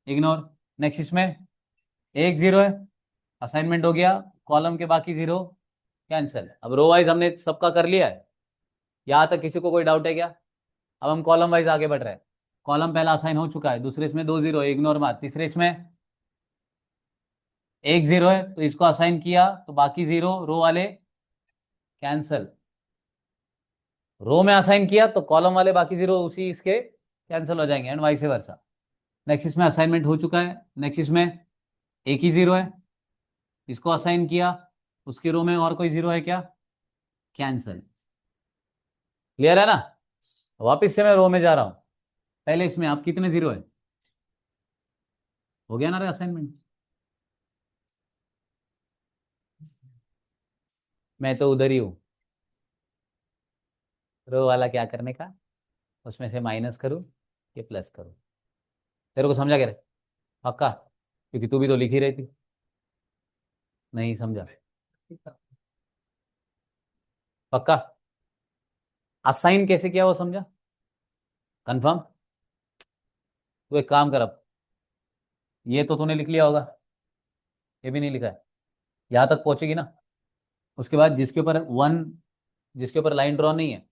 इग्नोर। नेक्स्ट इसमें 1 0 है, असाइनमेंट हो गया। कॉलम के बाकी 0 कैंसिल। अब रो वाइज हमने सबका कर लिया है। यहाँ तक किसी को कोई डाउट है क्या? अब हम कॉलम वाइज आगे बढ़ रहे हैं। कॉलम पहला असाइन हो चुका है, दूसरे इसमें 2 0 इग्नोर मार, तीसरे इसमें 1 0 है, तो इसको असाइन किया तो बाकी 0 रो वाले कैंसिल। रो में असाइन किया तो कॉलम वाले बाकी 0 उसी इसके कैंसिल हो जाएंगे, एंड वाइस वर्सा। नेक्स्ट इसमें असाइनमेंट हो चुका है। नेक्स्ट इसमें एक ही 0 है, इसको असाइन किया, उसकी रो में और कोई 0 है क्या? कैंसिल। क्लियर है ना? वापिस से मैं रो में जा रहा हूं। पहले इसमें आप कितने 0 है? हो गया ना रे असाइनमेंट? मैं तो उधर ही हूँ। रो वाला क्या करने का, उसमें से माइनस करूँ कि प्लस करूँ? तेरे को समझा क्या रे? पक्का? क्योंकि तू भी तो लिख ही रही थी। नहीं समझा? पक्का? असाइन कैसे किया वो समझा? कंफर्म? तू एक काम कर, अब ये तो तूने लिख लिया होगा, ये भी नहीं लिखा है। यहाँ तक पहुंचेगी ना, उसके बाद जिसके ऊपर लाइन ड्रॉ नहीं है,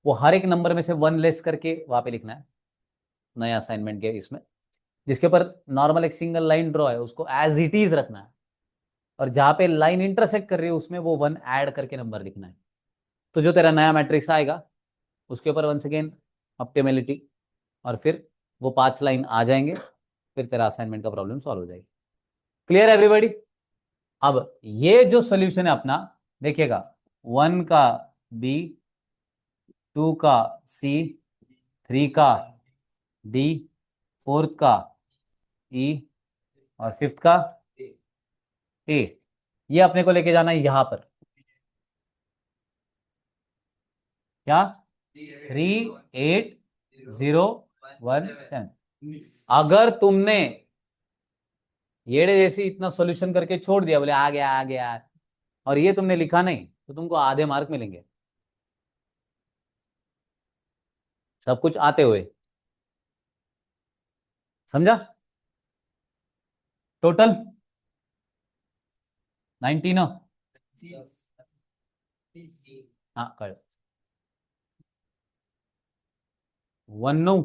वो हर एक नंबर में से 1 लेस करके वहां पे लिखना है, नया असाइनमेंट के इसमें। जिसके ऊपर नॉर्मल एक सिंगल लाइन ड्रॉ है उसको एज इट इज रखना है, और जहां पे लाइन इंटरसेक्ट कर रही है उसमें वो 1 ऐड करके नंबर लिखना है। तो जो तेरा नया मैट्रिक्स आएगा उसके ऊपर वंस अगेन ऑप्टिमेलिटी, और फिर वो 5 लाइन आ जाएंगे, फिर तेरा असाइनमेंट का प्रॉब्लम सॉल्व हो जाएगी। Clear everybody? अब ये जो सोल्यूशन है अपना, देखिएगा, 1 का बी, 2 का सी, 3 का डी, फोर्थ का ई, और फिफ्थ का ए। ये अपने को लेके जाना है यहां पर। क्या? 3 8 0 1 7। अगर तुमने येड़े जैसी इतना सॉल्यूशन करके छोड़ दिया, बोले आ गया आ गया, और ये तुमने लिखा नहीं, तो तुमको आधे मार्क मिलेंगे, सब कुछ आते हुए। समझा? टोटल 19 हो। हाँ कर। वन्नू।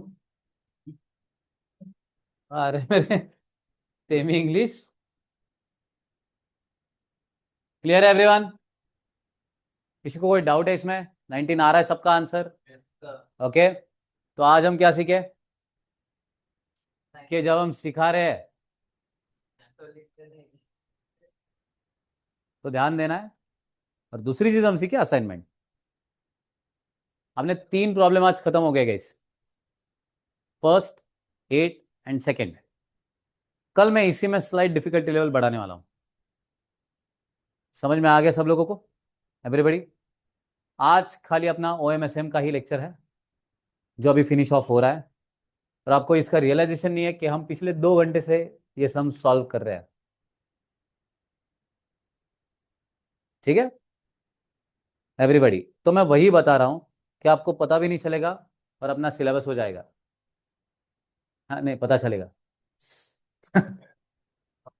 अरे मेरे सेमी इंग्लिश। क्लियर है एवरीवन? किसी को कोई डाउट है इसमें? 19 आ रहा है सबका आंसर? ओके। तो आज हम क्या सीखे? कि जब हम सिखा रहे हैं तो ध्यान देना है, और दूसरी चीज हम सीखे असाइनमेंट। हमने 3 प्रॉब्लम आज खत्म हो गए गाइस, फर्स्ट, 8 एंड सेकेंड। कल मैं इसी में स्लाइड डिफिकल्टी लेवल बढ़ाने वाला हूं। समझ में आ गया सब लोगों को? एवरीबॉडी? आज खाली अपना OMSM का ही लेक्चर है जो अभी फिनिश ऑफ हो रहा है, और आपको इसका रियलाइजेशन नहीं है कि हम पिछले 2 घंटे से ये सम सॉल्व कर रहे हैं। ठीक है एवरीबॉडी? तो मैं वही बता रहा हूं कि आपको पता भी नहीं चलेगा और अपना सिलेबस हो जाएगा। हाँ नहीं पता चलेगा।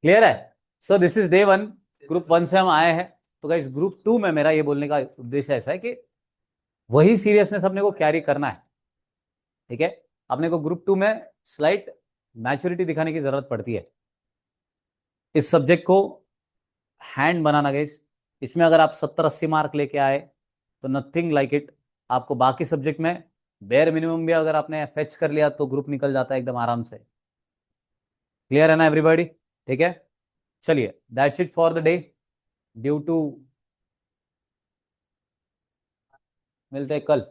क्लियर है? So this is day 1, group 1 से हम आए हैं। तो गाइस ग्रुप 2 में मेरा ये बोलने का उद्देश्य ऐसा है कि वही सीरियसनेस अपने को कैरी करना है। ठीक है, अपने को ग्रुप 2 में स्लाइट मैच्योरिटी दिखाने की जरूरत पड़ती है। इस सब्जेक्ट को हैंड बनाना गाइस, इसमें अगर आप 70-80 मार्क लेके आए तो नथिंग लाइक इट। आपको बाकी सब्जेक्ट में बेयर मिनिमम भी अगर आपने फेच कर लिया तो ग्रुप निकल जाता है एकदम आराम से। क्लियर है ना एवरीबॉडी? ठीक है, चलिए that's it for the day. ड्यू टू मिलते हैं कल।